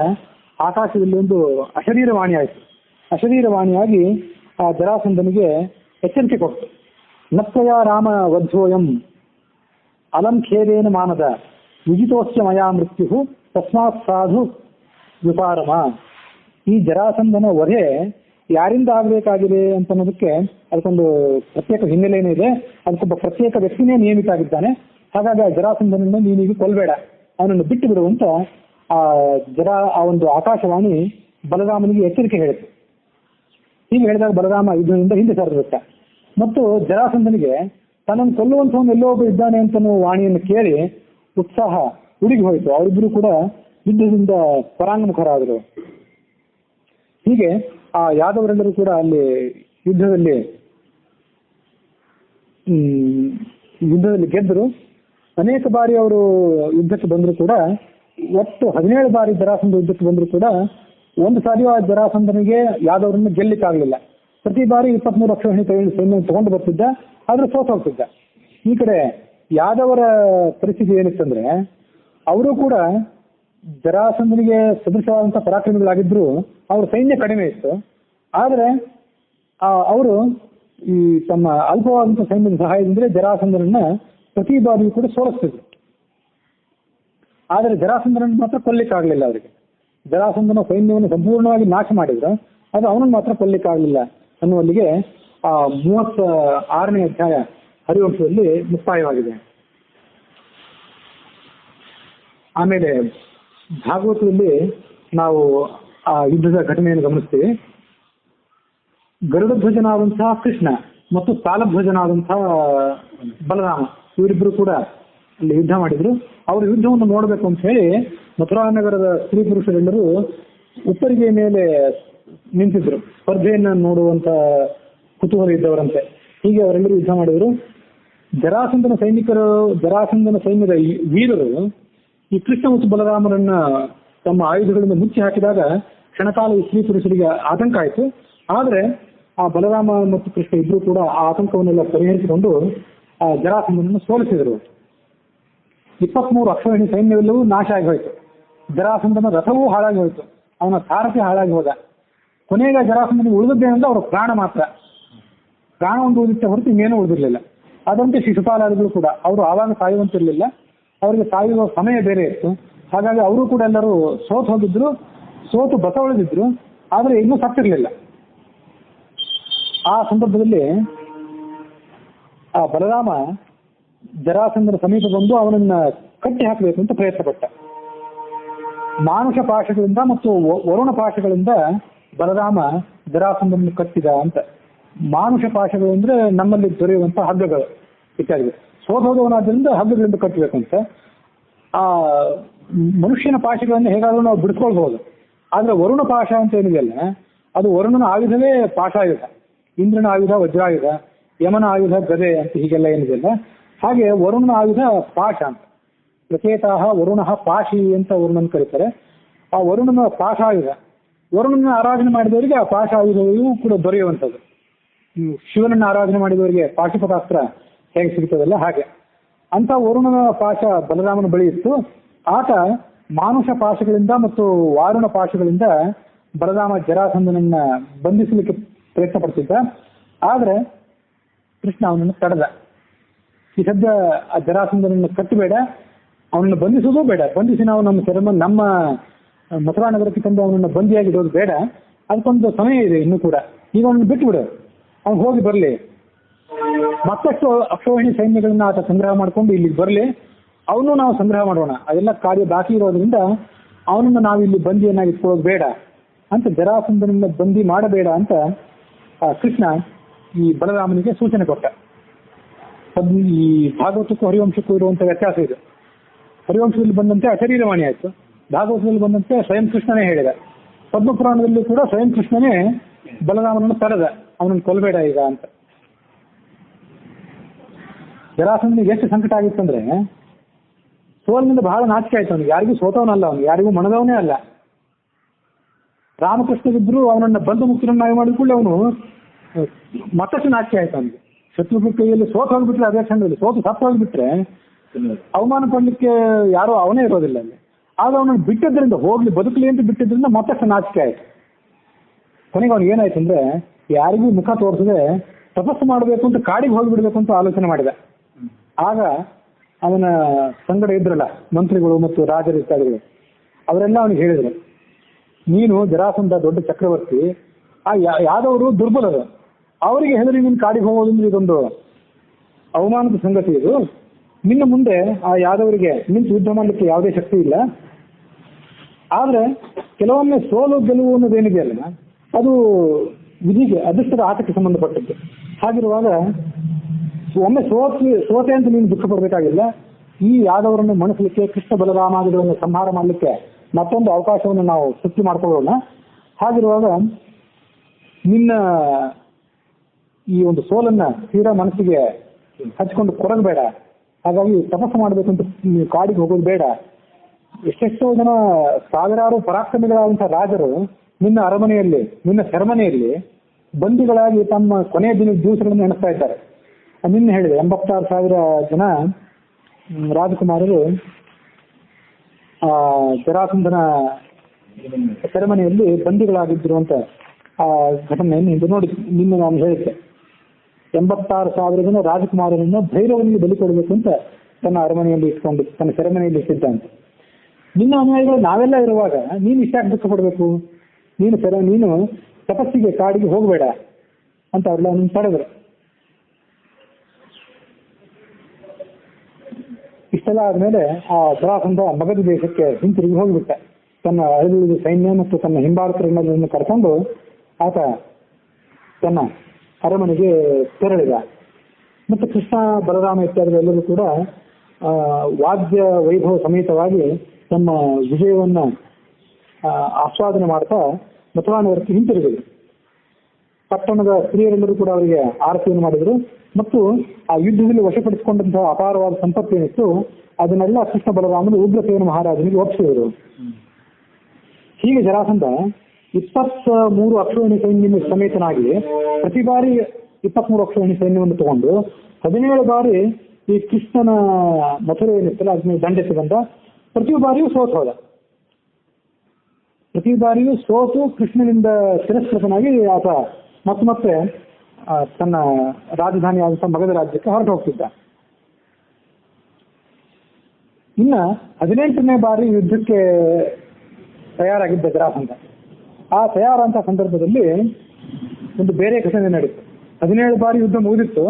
ಆಕಾಶದಲ್ಲಿ ಒಂದು ಅಶರೀರವಾಣಿ ಆಯಿತು. ಅಶರೀರವಾಣಿಯಾಗಿ ಆ ಜರಾಸಂಧನಿಗೆ ಎಚ್ಚರಿಕೆ ಕೊಟ್ಟು, ನತ್ವಯ ರಾಮ ವಧ್ವೋಯಂ ಅಲಂ ಖೇದೇನ ಮಾನದ ವಿಜಿತೋಸ್ಯ ಮಯಾ ಮೃತ್ಯು ತಸ್ಮಾತ್ ಸಾಧು ವಿಪಾರಮ. ಈ ಜರಾಸಂಧನ ವಧೆ ಯಾರಿಂದ ಆಗಬೇಕಾಗಿದೆ ಅಂತ ಅನ್ನೋದಕ್ಕೆ ಅದಕ್ಕೊಂದು ಪ್ರತ್ಯೇಕ ಹಿನ್ನೆಲೆಯೇ ಇದೆ. ಅದಕ್ಕೊಬ್ಬ ಪ್ರತ್ಯೇಕ ವ್ಯಕ್ತಿನೇ ನೇಮಿತ ಆಗಿದ್ದಾನೆ. ಹಾಗಾಗಿ ಆ ಜರಾಸಂಧನನ್ನು ನೀನೀಗ ಕೊಲ್ಬೇಡ, ಅವನನ್ನು ಬಿಟ್ಟು ಬಿಡುವಂತ ಆ ಒಂದು ಆಕಾಶವಾಣಿ ಬಲರಾಮನಿಗೆ ಎಚ್ಚರಿಕೆ ಹೇಳಿತು. ಹೀಗೆ ಹೇಳಿದಾಗ ಬಲರಾಮ ಯುದ್ಧದಿಂದ ಹಿಂದೆ ಸರಿದಿರುತ್ತ ಮತ್ತು ಜರಾಸಂಧನಿಗೆ ತನ್ನನ್ನು ಕೊಲ್ಲುವಂಥವನು ಎಲ್ಲೋ ಒಬ್ಬ ಇದ್ದಾನೆ ಅಂತ ವಾಣಿಯನ್ನು ಕೇಳಿ ಉತ್ಸಾಹ ಉಡುಗಿ ಹೋಯಿತು. ಅವರಿಬ್ಬರು ಕೂಡ ಯುದ್ಧದಿಂದ ಪರಾಂಗಮುಖರಾದರು. ಹೀಗೆ ಆ ಯಾದವರೆಲ್ಲರೂ ಕೂಡ ಅಲ್ಲಿ ಯುದ್ಧದಲ್ಲಿ ಗೆದ್ದರು. ಅನೇಕ ಬಾರಿ ಅವರು ಯುದ್ಧಕ್ಕೆ ಬಂದರೂ ಕೂಡ, ಒಟ್ಟು 17 ಬಾರಿ ಜರಾಸಂಧ ಯುದ್ಧಕ್ಕೆ ಬಂದರೂ ಕೂಡ ಒಂದು ಸಾರಿಯೂ ಆ ಜರಾಸಂಧನಿಗೆ ಯಾದವರನ್ನು ಗೆಲ್ಲಿಕ್ಕಾಗಲಿಲ್ಲ. ಪ್ರತಿ ಬಾರಿ 23 ಅಕ್ಷೋಹಿಣಿ ಸೈನ್ಯ ತಗೊಂಡು ಬರ್ತಿದ್ದ, ಆದ್ರೂ ಸೋತು ಹೋಗ್ತಿದ್ದ. ಈ ಕಡೆ ಯಾದವರ ಪರಿಸ್ಥಿತಿ ಏನಿತ್ತಂದ್ರೆ ಅವರು ಕೂಡ ಜರಾಸಂಧನಿಗೆ ಸದೃಶವಾದಂತಹ ಪರಾಕ್ರಮಿಗಳಾಗಿದ್ರು ಅವ್ರ ಸೈನ್ಯ ಕಡಿಮೆ ಇತ್ತು. ಆದರೆ ಅವರು ಈ ತಮ್ಮ ಅಲ್ಪವಾದಂತಹ ಸೈನ್ಯದ ಸಹಾಯದಿಂದ ಜರಾಸಂಧನನ್ನ ಪ್ರತಿ ಬಾರಿಯೂ ಕೂಡ ಸೋಲಿಸ್ತಿದ್ರು. ಆದರೆ ಜರಾಸಂಧನನ್ನು ಮಾತ್ರ ಕೊಲ್ಲಿಕ್ಕಾಗಲಿಲ್ಲ ಅವರಿಗೆ. ಜರಾಸಂಧನ ಸೈನ್ಯವನ್ನು ಸಂಪೂರ್ಣವಾಗಿ ನಾಶ ಮಾಡಿದ್ರು, ಅದು ಅವನನ್ನು ಮಾತ್ರ ಕೊಲ್ಲಿಕ್ಕಾಗಲಿಲ್ಲ ಅನ್ನುವಲ್ಲಿಗೆ ಆ 36ನೇ ಅಧ್ಯಾಯ ಹರಿವಂಶದಲ್ಲಿ ಮುಕ್ತಾಯವಾಗಿದೆ. ಆಮೇಲೆ ಭಾಗವತದಲ್ಲಿ ನಾವು ಆ ಯುದ್ಧದ ಘಟನೆಯನ್ನು ಗಮನಿಸ್ತೀವಿ. ಗರುಡಧ್ವಜನಾದಂತಹ ಕೃಷ್ಣ ಮತ್ತು ತಾಲಧ್ವಜನಾದಂತಹ ಬಲರಾಮ ಇವರಿಬ್ಬರು ಕೂಡ ಅಲ್ಲಿ ಯುದ್ಧ ಮಾಡಿದ್ರು. ಅವರು ಯುದ್ಧವನ್ನು ನೋಡಬೇಕು ಅಂತ ಹೇಳಿ ಮಥುರಾ ನಗರದ ಸ್ತ್ರೀ ಪುರುಷರೆಲ್ಲರೂ ಉಪ್ಪರಿಗೆ ಮೇಲೆ ನಿಂತಿದ್ರು, ಸ್ಪರ್ಧೆಯನ್ನು ನೋಡುವಂತ ಕುತೂಹಲ ಇದ್ದವರಂತೆ. ಹೀಗೆ ಅವರೆಲ್ಲರೂ ಯುದ್ಧ ಮಾಡಿದ್ರು. ಜರಾಸಂಧನ ಸೈನ್ಯದ ವೀರರು ಈ ಕೃಷ್ಣ ಮತ್ತು ಬಲರಾಮರನ್ನ ತಮ್ಮ ಆಯುಧಗಳಿಂದ ಮುಚ್ಚಿ ಹಾಕಿದಾಗ ಕ್ಷಣಕಾಲ ಈ ಸ್ತ್ರೀ ಪುರುಷರಿಗೆ ಆತಂಕ ಆಯಿತು. ಆದರೆ ಆ ಬಲರಾಮ ಮತ್ತು ಕೃಷ್ಣ ಇಬ್ಬರು ಕೂಡ ಆ ಆತಂಕವನ್ನೆಲ್ಲ ಪರಿಹರಿಸಿಕೊಂಡು ಆ ಜರಾಸಂಧನನ್ನು ಸೋಲಿಸಿದರು. 23 ಅಕ್ಷೋಹಿಣಿ ಸೈನ್ಯವೆಲ್ಲವೂ ನಾಶ ಆಗಿ ಹೋಯಿತು. ಜರಾಸಂಧನ ರಥವೂ ಹಾಳಾಗಿ ಹೋಯಿತು, ಅವನ ಸಾರಥಿ ಹಾಳಾಗಿ ಹೋದ. ಕೊನೆಗೆ ಜರಾಸಂಧನಿಗೆ ಉಳಿದದ್ದೇನೆಂದ್ರೆ ಅವರ ಪ್ರಾಣ ಮಾತ್ರ. ಪ್ರಾಣ ಒಂದು ಉಳಿದಿತ್ತೆ ಹೊರತು ಇನ್ನೇನೂ ಉಳಿದಿರಲಿಲ್ಲ. ಅದಂತೆ ಶಿಶುಪಾಲಾದಿಗಳು ಕೂಡ ಅವರು ಆವಾಗ ಸಾಯುವಂತಿರಲಿಲ್ಲ, ಅವರಿಗೆ ಸಾಯುವ ಸಮಯ ಬೇರೆ ಇತ್ತು. ಹಾಗಾಗಿ ಅವರು ಕೂಡ ಎಲ್ಲರೂ ಸೋತು ಬಸ ಉಳಿದಿದ್ರು, ಆದರೆ ಇನ್ನೂ ಸತ್ತಿರಲಿಲ್ಲ. ಆ ಸಂದರ್ಭದಲ್ಲಿ ಆ ಬಲರಾಮ ಜರಾಸಂಧನ ಸಮೀಪ ಬಂದು ಅವನನ್ನ ಕಟ್ಟಿ ಹಾಕಬೇಕು ಅಂತ ಪ್ರಯತ್ನ ಪಟ್ಟ. ಮಾನುಷ ಪಾಶಗಳಿಂದ ಮತ್ತು ವರುಣ ಪಾಶಗಳಿಂದ ಬಲರಾಮ ಜರಾಸಂಧನನ್ನು ಕಟ್ಟಿದ ಅಂತ. ಮಾನುಷ ಪಾಶಗಳು ಅಂದ್ರೆ ನಮ್ಮಲ್ಲಿ ದೊರೆಯುವಂತಹ ಹಗ್ಗಗಳು ಇತ್ಯಾದಿ. ಸೋದೋದವನಾದ್ರಿಂದ ಹಗ್ಗಗಳಿಂದ ಕಟ್ಟಬೇಕಂತ. ಆ ಮನುಷ್ಯನ ಪಾಶಗಳನ್ನು ಹೇಗಾದ್ರೂ ನಾವು ಬಿಡಿಸ್ಕೊಳ್ಬಹುದು. ಆದ್ರೆ ವರುಣ ಪಾಶ ಅಂತ ಏನಿದೆಯಲ್ಲ, ಅದು ವರುಣನ ಆಯುಧವೇ ಪಾಶಾಯುಧ. ಇಂದ್ರನ ಆಯುಧ ವಜ್ರಾಯುಧ, ಯಮನ ಆಯುಧ ಗದೆ ಅಂತ ಹೀಗೆಲ್ಲ ಏನಿದೆಯಲ್ಲ, ಹಾಗೆ ವರುಣನ ಆಯುಧ ಪಾಶ ಅಂತ. ಪ್ರಚೇತಾಹ ವರುಣ ಪಾಶಿ ಅಂತ ವರುಣನ ಕರೀತಾರೆ. ಆ ವರುಣನ ಪಾಶಾಯುಧ, ವರುಣನ ಆರಾಧನೆ ಮಾಡಿದವರಿಗೆ ಆ ಪಾಶಾಯುಧವೂ ಕೂಡ ದೊರೆಯುವಂಥದ್ದು. ಶಿವನನ್ನ ಆರಾಧನೆ ಮಾಡಿದವರಿಗೆ ಪಾಶುಪತಾಸ್ತ್ರ ಹೇಗೆ ಸಿಗ್ತದಲ್ಲ ಹಾಗೆ ಅಂತ ವರುಣನ ಪಾಶ ಬಲರಾಮನ ಬಳಿ ಇತ್ತು. ಆತ ಮಾನುಷ ಪಾಶಗಳಿಂದ ಮತ್ತು ವಾರುಣ ಪಾಶಗಳಿಂದ ಬಲರಾಮ ಜರಾಸಂಧನನ್ನ ಬಂಧಿಸಲಿಕ್ಕೆ ಪ್ರಯತ್ನ ಪಡ್ತಿದ್ದ. ಆದ್ರೆ ಕೃಷ್ಣ ಅವನನ್ನು ತಡೆದ. ಈ ಸದ್ಯ ಆ ಜರಾಸಂಧನನ್ನು ಕಟ್ಟಬೇಡ, ಅವನನ್ನು ಬಂಧಿಸೋದು ಬೇಡ, ಬಂಧಿಸಿ ನಾವು ನಮ್ಮ ಮಥುರಾ ನಗರಕ್ಕೆ ತಂದು ಅವನನ್ನು ಬಂದಿಯಾಗಿಡೋದು ಬೇಡ, ಅದಕ್ಕೊಂದು ಸಮಯ ಇದೆ ಇನ್ನೂ ಕೂಡ. ಈಗ ಅವನನ್ನು ಬಿಟ್ಟುಬಿಡು, ಅವನು ಹೋಗಿ ಬರಲಿ. ಮತ್ತಷ್ಟು ಅಕ್ಷೋಹಿಣಿ ಸೈನ್ಯಗಳನ್ನ ಆತ ಸಂಗ್ರಹ ಮಾಡಿಕೊಂಡು ಇಲ್ಲಿಗೆ ಬರಲಿ, ಅವನು ನಾವು ಸಂಗ್ರಹ ಮಾಡೋಣ. ಅದೆಲ್ಲ ಕಾರ್ಯ ಬಾಕಿ ಇರೋದ್ರಿಂದ ಅವನನ್ನು ನಾವು ಇಲ್ಲಿ ಬಂದಿಯನ್ನಾಗಿ ಇಟ್ಕೊಳ್ಳೋದು ಬೇಡ ಅಂತ, ಜರಾಸಂಧನನ್ನ ಬಂದಿ ಮಾಡಬೇಡ ಅಂತ ಕೃಷ್ಣ ಈ ಬಲರಾಮನಿಗೆ ಸೂಚನೆ ಕೊಟ್ಟ. ಈ ಭಾಗವತಕ್ಕೂ ಹರಿವಂಶಕ್ಕೂ ಇರುವಂತ ವ್ಯತ್ಯಾಸ ಇದೆ. ಹರಿವಂಶದಲ್ಲಿ ಬಂದಂತೆ ಅಶರೀರವಾಣಿ ಆಯ್ತು, ಭಾಗವತದಲ್ಲಿ ಬಂದಂತೆ ಸ್ವಯಂ ಕೃಷ್ಣನೇ ಹೇಳಿದ. ಪದ್ಮಪುರಾಣದಲ್ಲಿ ಕೂಡ ಸ್ವಯಂ ಕೃಷ್ಣನೇ ಬಲರಾಮನನ್ನು ತಡೆದ, ಅವನನ್ನು ಕೊಲ್ಲಬೇಡ ಈಗ ಅಂತ. ಜರಾಸಂಧನಿಗೆ ಎಷ್ಟು ಸಂಕಟ ಆಗಿತ್ತಂದ್ರೆ, ಸೋಲಿನಿಂದ ಬಹಳ ನಾಚಿಕೆ ಆಯ್ತು ಅವನಿಗೆ. ಯಾರಿಗೂ ಸೋತವನಲ್ಲ, ಅವನು ಯಾರಿಗೂ ಮಣದವನೇ ಅಲ್ಲ. ರಾಮಕೃಷ್ಣಗಿದ್ರು ಅವನನ್ನ ಬಂಧು ಮುಕ್ತರನ್ನಾಗಿ ಮಾಡಿಕೊಳ್ಳಿ ಅವನು ಮತ್ತಷ್ಟು ನಾಚಿಕೆ ಆಯ್ತು ಅವನಿಗೆ. ಶತ್ರುಗಳ ಕೈಯಲ್ಲಿ ಸೋತು ಹೋಗ್ಬಿಟ್ರೆ ಅದೇ ಕ್ಷಣದಲ್ಲಿ, ಸೋತು ಸತ್ತು ಹೋಗ್ಬಿಟ್ರೆ ಅವಮಾನ ಪಡ್ಲಿಕ್ಕೆ ಯಾರೋ ಅವನೇ ಇರೋದಿಲ್ಲ ಅಲ್ಲಿ. ಆಗ ಅವನನ್ನು ಬಿಟ್ಟಿದ್ರಿಂದ, ಹೋಗ್ಲಿ ಬದುಕಲಿ ಅಂತ ಬಿಟ್ಟಿದ್ರಿಂದ ಮತ್ತಷ್ಟು ನಾಚಿಕೆ ಆಯ್ತು. ಕೊನೆಗೆ ಅವನಿಗೆ ಏನಾಯ್ತು ಅಂದ್ರೆ, ಯಾರಿಗೂ ಮುಖ ತೋರಿಸದೆ ತಪಸ್ಸು ಮಾಡಬೇಕು ಅಂತ ಕಾಡಿಗೆ ಹೋಗಿಬಿಡ್ಬೇಕು ಅಂತ ಆಲೋಚನೆ ಮಾಡಿದ. ಆಗ ಅವನ ಸಂಗಡ ಇದ್ರಲ್ಲ ಮಂತ್ರಿಗಳು ಮತ್ತು ರಾಜರು ಇತ್ಯಾದಿಗಳು, ಅವರೆಲ್ಲ ಅವನಿಗೆ ಹೇಳಿದ್ರು, ನೀನು ಜರಾಸಂಧ ದೊಡ್ಡ ಚಕ್ರವರ್ತಿ, ಆ ಯಾದವರು ದುರ್ಬಲರು, ಅವರಿಗೆ ಹೆದರಿ ನೀನು ಕಾಡಿಗೆ ಹೋಗೋದಂದ್ರೆ ಇದೊಂದು ಅವಮಾನದ ಸಂಗತಿ. ಇದು ನಿನ್ನ ಮುಂದೆ ಆ ಯಾದವರಿಗೆ ನಿಂತು ಯುದ್ಧ ಮಾಡಲಿಕ್ಕೆ ಯಾವುದೇ ಶಕ್ತಿ ಇಲ್ಲ. ಆದ್ರೆ ಕೆಲವೊಮ್ಮೆ ಸೋಲು ಗೆಲುವು ಅನ್ನೋದೇನಿದೆಯಲ್ಲ, ಅದು ವಿಧಿಗೆ ಅದೃಷ್ಟದ ಆಟಕ್ಕೆ ಸಂಬಂಧಪಟ್ಟದ್ದು. ಹಾಗಿರುವಾಗ ಒಮ್ಮೆ ಸೋತೆ ಅಂತ ನೀನು ದುಃಖ ಪಡಬೇಕಾಗಿಲ್ಲ. ಈ ಯಾದವರನ್ನು ಮಣಿಸಲಿಕ್ಕೆ, ಕೃಷ್ಣ ಬಲರಾಮಾದಿಗಳನ್ನು ಸಂಹಾರ ಮಾಡಲಿಕ್ಕೆ ಮತ್ತೊಂದು ಅವಕಾಶವನ್ನು ನಾವು ಸೃಷ್ಟಿ ಮಾಡ್ಕೊಳ್ಳೋಣ. ಹಾಗಿರುವಾಗ ನಿನ್ನ ಈ ಒಂದು ಸೋಲನ್ನ ತೀರಾ ಮನಸ್ಸಿಗೆ ಹಚ್ಕೊಂಡು ಕೊರಗಬೇಡ. ಹಾಗಾಗಿ ತಪಸ್ಸು ಮಾಡಬೇಕು ಅಂತ ಕಾಡಿಗೆ ಹೋಗೋದು ಬೇಡ. ಎಷ್ಟೆಷ್ಟೋ ಜನ ಸಾವಿರಾರು ಪರಾಕ್ರಮಿಗಳಾದಂತಹ ರಾಜರು ನಿನ್ನ ಅರಮನೆಯಲ್ಲಿ, ನಿನ್ನ ಸೆರೆಮನೆಯಲ್ಲಿ ಬಂದಿಗಳಾಗಿ ತಮ್ಮ ಕೊನೆಯ ದಿವಸಗಳನ್ನು ಎಣಿಸ್ತಾ ಇದ್ದಾರೆ. ನಿನ್ನೆ ಹೇಳಿದೆ 86,000 ಜನ ರಾಜಕುಮಾರರು ಜರಾಸಂಧನ ಸೆರೆಮನೆಯಲ್ಲಿ ಬಂದಿಗಳಾಗಿದ್ರು ಅಂತ ಆ ಘಟನೆಯನ್ನು ಹಿಂದೆ ನೋಡಿ ನಿನ್ನೆ ನಾನು ಹೇಳಿದ್ದೆ. 86,000 ಜನ ರಾಜಕುಮಾರರನ್ನು ಭೈರವನಿಗೆ ಬಲಿ ಕೊಡಬೇಕು ಅಂತ ತನ್ನ ಅರಮನೆಯಲ್ಲಿ ಇಟ್ಕೊಂಡು ತನ್ನ ಸೆರೆಮನೆಯಲ್ಲಿ ಇಟ್ಟಿದ್ದಂತೆ. ನಿನ್ನ ಅನುಯಾಯಿಗಳು ನಾವೆಲ್ಲ ಇರುವಾಗ ನೀನು ಇಷ್ಟಾಗಿ ದುಃಖ ಪಡಬೇಕು, ನೀನು ತಪಸ್ಸಿಗೆ ಕಾಡಿಗೆ ಹೋಗಬೇಡ ಅಂತ ಅವ್ರೆಲ್ಲ ಅವನನ್ನು ತಡೆದ್ರು. ಇಷ್ಟೆಲ್ಲ ಆದ್ಮೇಲೆ ಆ ಜರಾಸಂಧ ಮಗಧ ದೇಶಕ್ಕೆ ಹಿಂತಿರುಗಿ ಹೋಗ್ಬಿಟ್ಟ. ತನ್ನ ಅಳಿದುಳಿದ ಸೈನ್ಯ ಮತ್ತು ತನ್ನ ಹಿಂಬಾಲಕರನ್ನೆಲ್ಲರನ್ನು ಕರ್ಕೊಂಡು ಆತ ತನ್ನ ಅರಮನೆಗೆ ತೆರಳಿದ. ಮತ್ತು ಕೃಷ್ಣ ಬಲರಾಮ ಇತ್ಯಾದಿಗಳೆಲ್ಲರೂ ಕೂಡ ವಾದ್ಯ ವೈಭವ ಸಮೇತವಾಗಿ ತಮ್ಮ ವಿಜಯವನ್ನ ಆಸ್ವಾದನೆ ಮಾಡ್ತಾ ಮಥುರಾ ನಗರಕ್ಕೆ ಹಿಂತಿರುಗಿದರು. ಪಟ್ಟಣದ ಸ್ತ್ರೀಯರೆಲ್ಲರೂ ಕೂಡ ಅವರಿಗೆ ಆರತಿಯನ್ನು ಮಾಡಿದರು ಮತ್ತು ಆ ಯುದ್ಧದಲ್ಲಿ ವಶಪಡಿಸಿಕೊಂಡಂತಹ ಅಪಾರವಾದ ಸಂಪತ್ತು ಏನಿತ್ತು ಅದನ್ನೆಲ್ಲ ಕೃಷ್ಣ ಬಲರಾಮನು ಉಗ್ರಸೇನ ಮಹಾರಾಜನಿಗೆ ಒಪ್ಪಿಸಿದರು. ಹೀಗೆ ಜರಾಸಂಧ 23 ಅಕ್ಷೋಹಿಣಿ ಸೈನ್ಯ ಸಮೇತನಾಗಿ ಪ್ರತಿ ಬಾರಿ 23 ಅಕ್ಷೋಹಿಣಿ ಸೈನ್ಯವನ್ನು ತಗೊಂಡು 17 ಬಾರಿ ಈ ಕೃಷ್ಣನ ಮಥುರೆ ಏನಿತ್ತಲ್ಲ ಅದನ್ನ ದಂಡೆತ್ತಿ ಬಂದ. ಪ್ರತಿ ಬಾರಿಯೂ ಸೋತು ಹೋದ. ಪ್ರತಿ ಬಾರಿಯೂ ಸೋತು ಕೃಷ್ಣನಿಂದ ತಿರಸ್ಕೃತನಾಗಿ ಆತ ಮತ್ತೆ ತನ್ನ ರಾಜಧಾನಿ ಆದಂತಹ ಮಗಧ ರಾಜ್ಯಕ್ಕೆ ಹೊರಟು ಹೋಗ್ತಿದ್ದ. ಇನ್ನ 18ನೇ ಬಾರಿ ಯುದ್ಧಕ್ಕೆ ತಯಾರಾಗಿದ್ದ ಜರಾಸಂಧ. ಆ ತಯಾರಂತ ಸಂದರ್ಭದಲ್ಲಿ ಒಂದು ಬೇರೆ ಘಟನೆ ನಡೀತು. 17 ಬಾರಿ ಯುದ್ಧ ಮುಗಿದಿತ್ತು.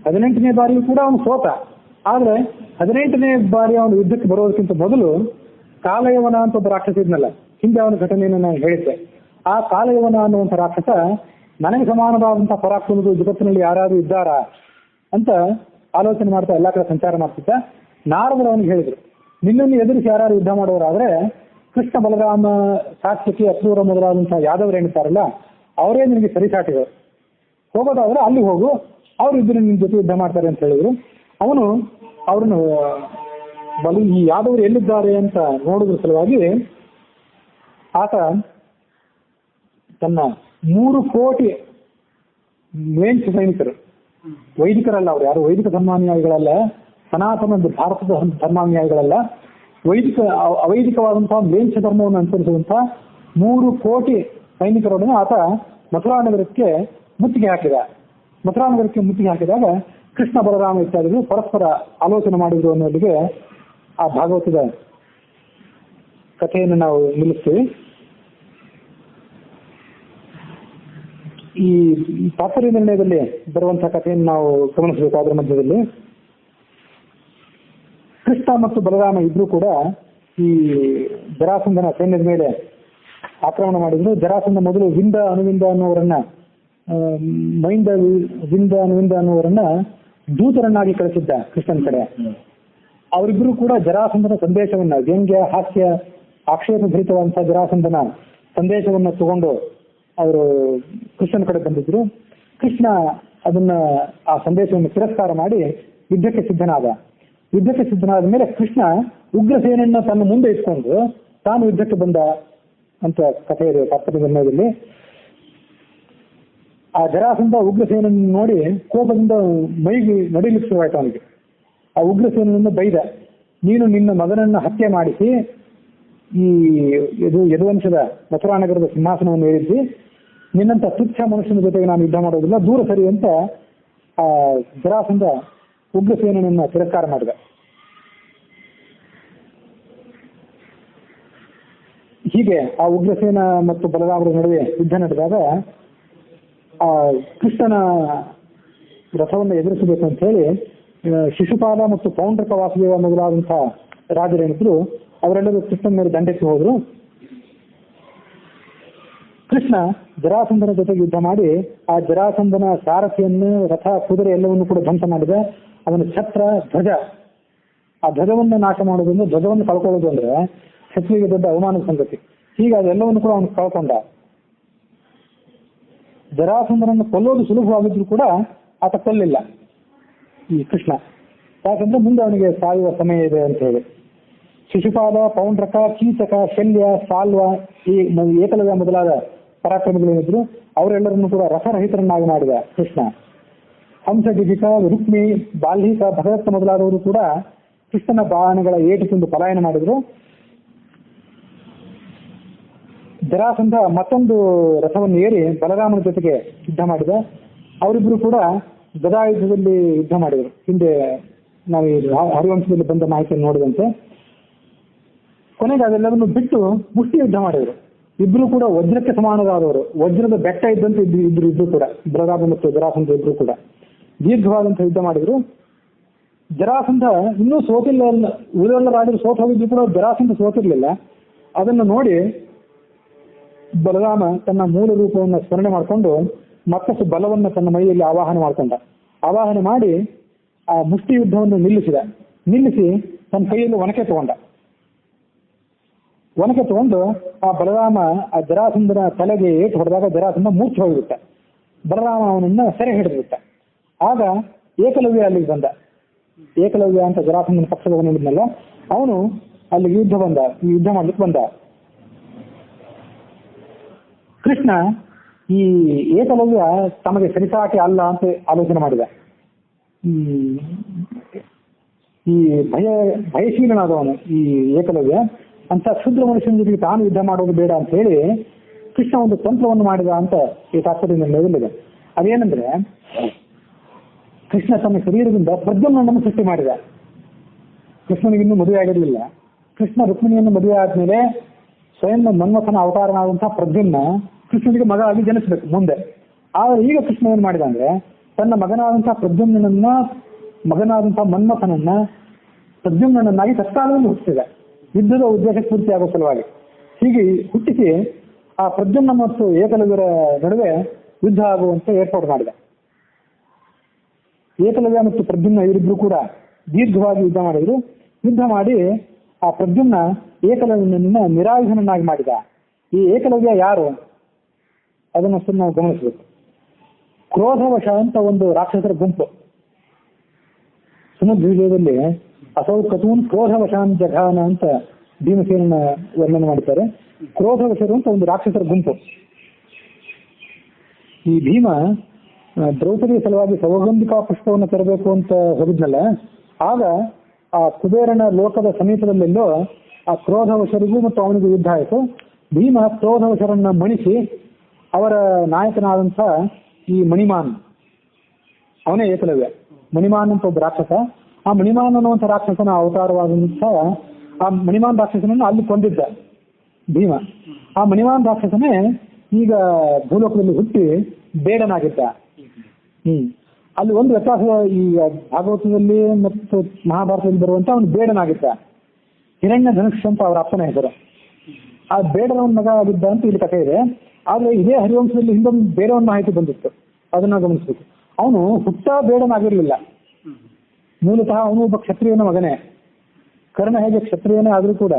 18ನೇ ಬಾರಿಯೂ ಕೂಡ ಅವನು ಸೋತ. ಆದ್ರೆ 18ನೇ ಬಾರಿ ಅವನು ಯುದ್ಧಕ್ಕೆ ಬರೋದಕ್ಕಿಂತ ಮೊದಲು ಕಾಲಯವನ ಅಂತ ಒಬ್ಬ ರಾಕ್ಷಸ ಇದ್ನಲ್ಲ, ಹಿಂದೆ ಅವನ ಘಟನೆಯನ್ನು ನಾನು ಹೇಳಿದ್ದೆ. ಆ ಕಾಲಯವನ ಅನ್ನುವಂಥ ರಾಕ್ಷಸ ನನಗೆ ಸಮಾನವಾದಂತಹ ಪರಾಕ್ರಮಗಳು ಜಗತ್ತಿನಲ್ಲಿ ಯಾರಾದ್ರೂ ಇದ್ದಾರಾ ಅಂತ ಆಲೋಚನೆ ಮಾಡ್ತಾ ಎಲ್ಲಾ ಕಡೆ ಸಂಚಾರ ಮಾಡ್ತಿದ್ದ. ನಾರದರು ಅವನಿಗೆ ಹೇಳಿದ್ರು, ನಿನ್ನನ್ನು ಎದುರಿಸಿ ಯಾರು ಯುದ್ಧ ಮಾಡೋರಾದ್ರೆ ಕೃಷ್ಣ ಬಲರಾಮ ಸಾತ್ಯಕಿ ಅಕ್ರೂರ ಮೊದಲಾದಂತಹ ಯಾದವರು ಏನಿರ್ತಾರಲ್ಲ ಅವರೇ ನಿನಗೆ ಸರಿಸಾಟಿದರು. ಹೋಗೋದಾದ್ರೆ ಅಲ್ಲಿ ಹೋಗು, ಅವ್ರು ಇದ್ರು ನಿನ್ನ ಜೊತೆ ಯುದ್ಧ ಮಾಡ್ತಾರೆ ಅಂತ ಹೇಳಿದ್ರು. ಅವನು ಅವ್ರನ್ನು ಈ ಯಾದವರು ಎಲ್ಲಿದ್ದಾರೆ ಅಂತ ನೋಡುದ್ರ ಸಲುವಾಗಿ ಆತ ತನ್ನ 3 ಕೋಟಿ ಮೇನ್ಸ್ ಸೈನಿಕರು, ವೈದಿಕರಲ್ಲ, ಅವ್ರು ಯಾರು ವೈದಿಕ ಧರ್ಮಾನುಯಾಯಿಗಳಲ್ಲ, ಸನಾತನ ಭಾರತದ ಧರ್ಮಾನುಯಾಯಿಗಳಲ್ಲ, ಅವೈದಿಕವಾದಂತಹ ಮೇನ್ಸ್ ಧರ್ಮವನ್ನು ಅನುಸರಿಸುವಂತಹ 3 ಕೋಟಿ ಸೈನಿಕರೊಡನೆ ಆತ ಮಥುರಾ ನಗರಕ್ಕೆ ಮುತ್ತಿಗೆ ಹಾಕಿದ. ಮಥುರಾ ನಗರಕ್ಕೆ ಮುತ್ತಿಗೆ ಹಾಕಿದಾಗ ಕೃಷ್ಣ ಬಲರಾಮ ಇತ್ಯಾದಿಗಳು ಪರಸ್ಪರ ಆಲೋಚನೆ ಮಾಡಿದ್ರು ಅನ್ನೋದಿಗೆ ಆ ಭಾಗವತದ ಕಥೆಯನ್ನು ನಾವು ನಿಲ್ಲಿಸ್ತೀವಿ. ಈ ತಾತ್ಪರ್ಯ ನಿರ್ಣಯದಲ್ಲಿ ಬರುವಂತಹ ಕಥೆಯನ್ನು ನಾವು ಗಮನಿಸಬೇಕು. ಅದರ ಮಧ್ಯದಲ್ಲಿ ಕೃಷ್ಣ ಮತ್ತು ಬಲರಾಮ ಇಬ್ರು ಕೂಡ ಈ ಜರಾಸಂಧನ ಸೈನ್ಯದ ಮೇಲೆ ಆಕ್ರಮಣ ಮಾಡಿದ್ರು. ಜರಾಸಂಧ ಮೊದಲು ವಿಂದ ಅನುವಿಂದ ಅನ್ನುವರನ್ನ ವಿಂದ ಅನುವಿಂದ ಅನ್ನುವರನ್ನ ದೂತರನ್ನಾಗಿ ಕಳಿಸಿದ್ದ ಕೃಷ್ಣನ ಕಡೆ. ಅವರಿಬ್ರು ಕೂಡ ಜರಾಸಂಧನ ಸಂದೇಶವನ್ನ, ವ್ಯಂಗ್ಯ ಹಾಸ್ಯ ಆಕ್ಷೇಪ ಭರಿತವಾದಂತಹ ಜರಾಸಂಧನ ಸಂದೇಶವನ್ನ ತಗೊಂಡು ಅವರು ಕೃಷ್ಣನ ಕಡೆ ಬಂದಿದ್ರು. ಕೃಷ್ಣ ಆ ಸಂದೇಶವನ್ನು ತಿರಸ್ಕಾರ ಮಾಡಿ ಯುದ್ಧಕ್ಕೆ ಸಿದ್ಧನಾದ. ಯುದ್ಧಕ್ಕೆ ಸಿದ್ಧನಾದ ಮೇಲೆ ಕೃಷ್ಣ ಉಗ್ರಸೇನನ್ನ ತನ್ನ ಮುಂದೆ ಇಟ್ಕೊಂಡು ತಾನು ಯುದ್ಧಕ್ಕೆ ಬಂದ ಅಂತ ಕಥೆ ಇದೆ ತಾತ್ಪರ್ಯ ನಿರ್ಣಯದಲ್ಲಿ. ಆ ಜರಾಸಂಧ ಉಗ್ರಸೇನನ್ನು ನೋಡಿ ಕೋಪದಿಂದ ಮೈಗೆ ನಡಿಲಿಕ್ಕೆ ಶುರುವಾಯ್ತು ಅವನಿಗೆ. ಆ ಉಗ್ರಸೇನನ್ನು ಬೈದ, ನೀನು ನಿನ್ನ ಮಗನನ್ನ ಹತ್ಯೆ ಮಾಡಿಸಿ ಈ ಯದುವಂಶದ ಮಥುರಾ ನಗರದ ಸಿಂಹಾಸನವನ್ನು ಏರಿಸಿ ನಿನ್ನಂತ ತುಚ್ಛ ಮನುಷ್ಯನ ಜೊತೆಗೆ ನಾನು ಯುದ್ಧ ಮಾಡೋದಿಲ್ಲ, ದೂರ ಸರಿ ಅಂತ ಆ ಜರಾಸಂಧ ಉಗ್ರಸೇನನ್ನ ತಿರಸ್ಕಾರ ಮಾಡಿದ. ಹೀಗೆ ಆ ಉಗ್ರಸೇನ ಮತ್ತು ಬಲರಾಮರ ನಡುವೆ ಯುದ್ಧ ನಡೆದಾಗ ಆ ಕೃಷ್ಣನ ರಥವನ್ನು ಎದುರಿಸಬೇಕು ಅಂತ ಹೇಳಿ ಶಿಶುಪಾಲ ಮತ್ತು ಪೌಂಡ್ರಕ ವಾಸುದೇವ ಮೊದಲಾದಂತಹ ರಾಜರೇನಿದ್ರು ಅವರೆಲ್ಲರೂ ಕೃಷ್ಣನ ಮೇಲೆ ದಂಡೆತ್ತಿ ಹೋದ್ರು. ಕೃಷ್ಣ ಜರಾಸಂಧನ ಜೊತೆಗೆ ಯುದ್ಧ ಮಾಡಿ ಆ ಜರಾಸಂಧನ ಸಾರಥಿಯನ್ನು, ರಥ, ಕುದುರೆ ಎಲ್ಲವನ್ನು ಕೂಡ ಧ್ವಂಸ ಮಾಡಿದ. ಅವನ ಛತ್ರ, ಧ್ವಜ, ಆ ಧ್ವಜವನ್ನು ನಾಶ ಮಾಡೋದ್ರಿಂದ, ಧ್ವಜವನ್ನು ಕಳ್ಕೊಳ್ಳೋದು ಅಂದ್ರೆ ಶತ್ರುವಿಗೆ ದೊಡ್ಡ ಅವಮಾನದ ಸಂಗತಿ. ಹೀಗೆ ಅದೆಲ್ಲವನ್ನು ಕೂಡ ಅವನು ಕಳ್ಕೊಂಡ. ಜರಾಸಂಧನನ್ನು ಕೊಲ್ಲೋದು ಸುಲಭವಾಗಿದ್ರು ಕೂಡ ಆತ ಕೊಲ್ಲಿಲ್ಲ ಈ ಕೃಷ್ಣ. ಯಾಕಂದ್ರೆ ಮುಂದೆ ಅವನಿಗೆ ಸಾಯುವ ಸಮಯ ಇದೆ ಅಂತ ಹೇಳಿ. ಶಿಶುಪಾಲ, ಪೌಂಡ್ರಕ, ಕೀಚಕ, ಶಲ್ಯ, ಸಾಲ್ವ, ಈ ಏಕಲವ್ಯ ಮೊದಲಾದ ಪರಾಕ್ರಮಿಗಳೇನಿದ್ರು ಅವರೆಲ್ಲರನ್ನು ಕೂಡ ರಸರಹಿತರನ್ನಾಗಿ ಮಾಡಿದ ಕೃಷ್ಣ. ಹಂಸ, ಡಿಜಿಕ, ರುಕ್ಮಿ, ಬಾಲ್ಹಿಕ, ಭಗದತ್ತ ಮೊದಲಾದವರು ಕೂಡ ಕೃಷ್ಣನ ಬಾಣಗಳ ಏಟು ತಿಂದು ಪಲಾಯನ ಮಾಡಿದ್ರು. ಜರಾಸಂಧ ಮತ್ತೊಂದು ರಥವನ್ನು ಏರಿ ಬಲರಾಮನ ಜೊತೆಗೆ ಯುದ್ಧ ಮಾಡಿದ. ಅವರಿಬ್ರು ಕೂಡ ಗದಾಯುದ್ಧದಲ್ಲಿ ಯುದ್ಧ ಮಾಡಿದರು. ಹಿಂದೆ ನಾವು ಈ ಹರಿವಂಶದಲ್ಲಿ ಬಂದ ಮಾಹಿತಿಯನ್ನು ನೋಡಿದಂತೆ ಕೊನೆಗೆ ಅದೆಲ್ಲವನ್ನು ಬಿಟ್ಟು ಮುಷ್ಟಿ ಯುದ್ಧ ಮಾಡಿದರು. ಇಬ್ರು ಕೂಡ ವಜ್ರಕ್ಕೆ ಸಮಾನರಾದವರು, ವಜ್ರದ ಬೆಟ್ಟ ಇದ್ದಂತೆ ಇಬ್ರು ಕೂಡ, ಬಲರಾಮ ಮತ್ತು ಜರಾಸಂಧ ಇಬ್ರು ಕೂಡ ದೀರ್ಘವಾದಂತಹ ಯುದ್ಧ ಮಾಡಿದ್ರು. ಜರಾಸಂಧ ಇನ್ನೂ ಸೋತಿಲ್ಲ, ಉಳಿದೆಲ್ಲ ರಾಜರು ಸೋತು ಹೋಗಿದ್ರು ಕೂಡ ಜರಾಸಂಧ ಸೋತಿರ್ಲಿಲ್ಲ. ಅದನ್ನು ನೋಡಿ ಬಲರಾಮ ತನ್ನ ಮೂಲ ರೂಪವನ್ನು ಸ್ಮರಣೆ ಮಾಡಿಕೊಂಡು ಮತ್ತಷ್ಟು ಬಲವನ್ನು ತನ್ನ ಮೈಯಲ್ಲಿ ಆವಾಹನ ಮಾಡಿ ಆ ಮುಷ್ಟಿ ಯುದ್ಧವನ್ನು ನಿಲ್ಲಿಸಿ ತನ್ನ ಕೈಯಲ್ಲಿ ಒನಕೆ ತಗೊಂಡು ಆ ಬಲರಾಮ ಆ ಜರಾಸಂಧನ ತಲೆಗೆ ಏಟು ಹೊಡೆದಾಗ ಜರಾಸಂಧ ಮೂರ್ಛೆ ಹೋಗಿಬಿಟ್ಟ. ಬಲರಾಮ ಅವನನ್ನ ಸೆರೆ ಹಿಡಿದ್ಬಿಟ್ಟ. ಆಗ ಏಕಲವ್ಯ ಅಲ್ಲಿಗೆ ಬಂದ. ಏಕಲವ್ಯ ಅಂತ ಜರಾಸಂಧನ ಪಕ್ಷದವನಿದ್ನಲ್ಲ, ಅವನು ಅಲ್ಲಿಗೆ ಯುದ್ಧ ಮಾಡ್ಲಿಕ್ಕೆ ಬಂದ. ಕೃಷ್ಣ ಈ ಏಕಲವ್ಯ ತಮಗೆ ಸರಿಸಾಟಿ ಅಲ್ಲ ಅಂತ ಆಲೋಚನೆ ಮಾಡಿದ. ಈ ಭಯಶೀಲನಾದವನು ಈ ಏಕಲವ್ಯ ಅಂತ ಕ್ಷುದ್ರ ಮನುಷ್ಯನ ಜೊತೆಗೆ ತಾನು ಯುದ್ಧ ಮಾಡೋದು ಬೇಡ ಅಂತ ಹೇಳಿ ಕೃಷ್ಣ ಒಂದು ತಂತ್ರವನ್ನು ಮಾಡಿದ ಅಂತ ಈ ತಾತ್ಪರ್ಯದಿಂದ ನಡೆದಿದೆ. ಅದೇನೆಂದ್ರೆ, ಕೃಷ್ಣ ತನ್ನ ಶರೀರದಿಂದ ಪ್ರದ್ಯುಮ್ನನ್ನು ಸೃಷ್ಟಿ ಮಾಡಿದ. ಕೃಷ್ಣನಿಗೆ ಇನ್ನೂ ಮದುವೆ ಆಗಿರಲಿಲ್ಲ. ಕೃಷ್ಣ ರುಕ್ಮಿಣಿಯನ್ನು ಮದುವೆ ಆದ್ಮೇಲೆ ಸ್ವಯಂ ಮನ್ಮಥನ ಅವತಾರನಾದಂತಹ ಪ್ರದ್ಯುಮ್ನ ಕೃಷ್ಣನಿಗೆ ಮಗ ಆಗಿ ಜನಿಸಬೇಕು ಮುಂದೆ. ಆದರೆ ಈಗ ಕೃಷ್ಣ ಏನ್ ಮಾಡಿದ ಅಂದ್ರೆ, ತನ್ನ ಮಗನಾದಂತಹ ಪ್ರದ್ಯುಮ್ನನ್ನ, ಮಗನಾದಂತಹ ಮನ್ಮಥನನ್ನ ಪ್ರದ್ಯುಮ್ನನ್ನಾಗಿ ತತ್ಕಾಲದಲ್ಲಿ ಹುಟ್ಟಿಸಿದೆ, ಯುದ್ಧದ ಉದ್ದೇಶ ಪೂರ್ತಿಯಾಗುವ ಸಲುವಾಗಿ. ಹೀಗೆ ಹುಟ್ಟಿಸಿ ಆ ಪ್ರದ್ಯುಮ್ನ ಮತ್ತು ಏಕಲವ್ಯರ ನಡುವೆ ಯುದ್ಧ ಆಗುವಂತೆ ಏರ್ಪಾಡು ಮಾಡಿದ. ಏಕಲವ್ಯ ಮತ್ತು ಪ್ರದ್ಯುಮ್ನ ಇವರಿಬ್ರು ಕೂಡ ದೀರ್ಘವಾಗಿ ಯುದ್ಧ ಮಾಡಿದ್ರು. ಯುದ್ಧ ಮಾಡಿ ಆ ಪ್ರದ್ಯುಮ್ನ ಏಕಲವ್ಯನನ್ನ ನಿರಾಯುಧನನ್ನಾಗಿ ಮಾಡಿದ. ಈ ಏಕಲವ್ಯ ಯಾರು ಅದನ್ನಷ್ಟು ನಾವು ಗಮನಿಸಬೇಕು. ಕ್ರೋಧವಶ ಅಂತ ಒಂದು ರಾಕ್ಷಸರ ಗುಂಪು ಸಮುದ್ರದಲ್ಲಿ ಅಸೌ ಕತೂನ್ ಕ್ರೋಧವಶಾನ್ ಜಘಾನ ಅಂತ ಭೀಮಸೇನ ವರ್ಣನೆ ಮಾಡ್ತಾರೆ. ಕ್ರೋಧವಶರು ಅಂತ ಒಂದು ರಾಕ್ಷಸರ ಗುಂಪು. ಈ ಭೀಮ ದ್ರೌಪದಿ ಸಲುವಾಗಿ ಸೌಗಂಧಿಕಾ ಪುಷ್ಪವನ್ನು ತರಬೇಕು ಅಂತ ಹೋಗಿದ್ನಲ್ಲ, ಆಗ ಆ ಕುಬೇರನ ಲೋಕದ ಸಮೀಪದಲ್ಲೆಲ್ಲೋ ಆ ಕ್ರೋಧವಶರಿಗೂ ಮತ್ತು ಅವನಿಗೂ ಯುದ್ಧ ಆಯಿತು. ಭೀಮ ಕ್ರೋಧವಶರನ್ನ ಮಣಿಸಿ ಅವರ ನಾಯಕನಾದಂಥ ಈ ಮಣಿಮಾನ್, ಅವನೇ ಏಕಲವ್ಯ. ಮಣಿಮಾನ್ ಅಂತ ಒಬ್ಬ ರಾಕ್ಷಸ. ಆ ಮಣಿಮಾನ್ ಅನ್ನುವಂಥ ರಾಕ್ಷಸನ ಅವತಾರವಾದಂಥ ಆ ಮಣಿಮಾನ್ ರಾಕ್ಷಸನನ್ನು ಅಲ್ಲಿ ಕೊಂದಿದ್ದ ಭೀಮ. ಆ ಮಣಿಮಾನ್ ರಾಕ್ಷಸನೇ ಈಗ ಭೂಲೋಕದಲ್ಲಿ ಹುಟ್ಟಿ ಬೇಡನಾಗಿದ್ದ. ಅಲ್ಲಿ ಒಂದು ವ್ಯತ್ಯಾಸ, ಈ ಭಾಗವತದಲ್ಲಿ ಮತ್ತು ಮಹಾಭಾರತದಲ್ಲಿ ಬರುವಂತ ಅವನು ಬೇಡನಾಗಿದ್ದ. ಹಿರಣ್ಯ ಧನುಷ್ ಅಂತ ಅವರ ಅಪ್ಪನ ಹೆಸರು. ಆ ಬೇಡನವನ ಮಗ ಆಗಿದ್ದ ಅಂತ ಇಲ್ಲಿ ಕಥೆ ಇದೆ. ಆದ್ರೆ ಇದೇ ಹರಿವಂಶದಲ್ಲಿ ಹಿಂದೊಂದು ಬೇಡವನ್ನ ಮಾಹಿತಿ ಬಂದಿತ್ತು, ಅದನ್ನ ಗಮನಿಸ್ಬೇಕು. ಅವನು ಹುಟ್ಟಾ ಬೇಡನಾಗಿರ್ಲಿಲ್ಲ. ಮೂಲತಃ ಅವನು ಒಬ್ಬ ಕ್ಷತ್ರಿಯನ ಮಗನೇ. ಕರ್ಣ ಹೇಗೆ ಕ್ಷತ್ರಿಯನೇ ಆದ್ರೂ ಕೂಡ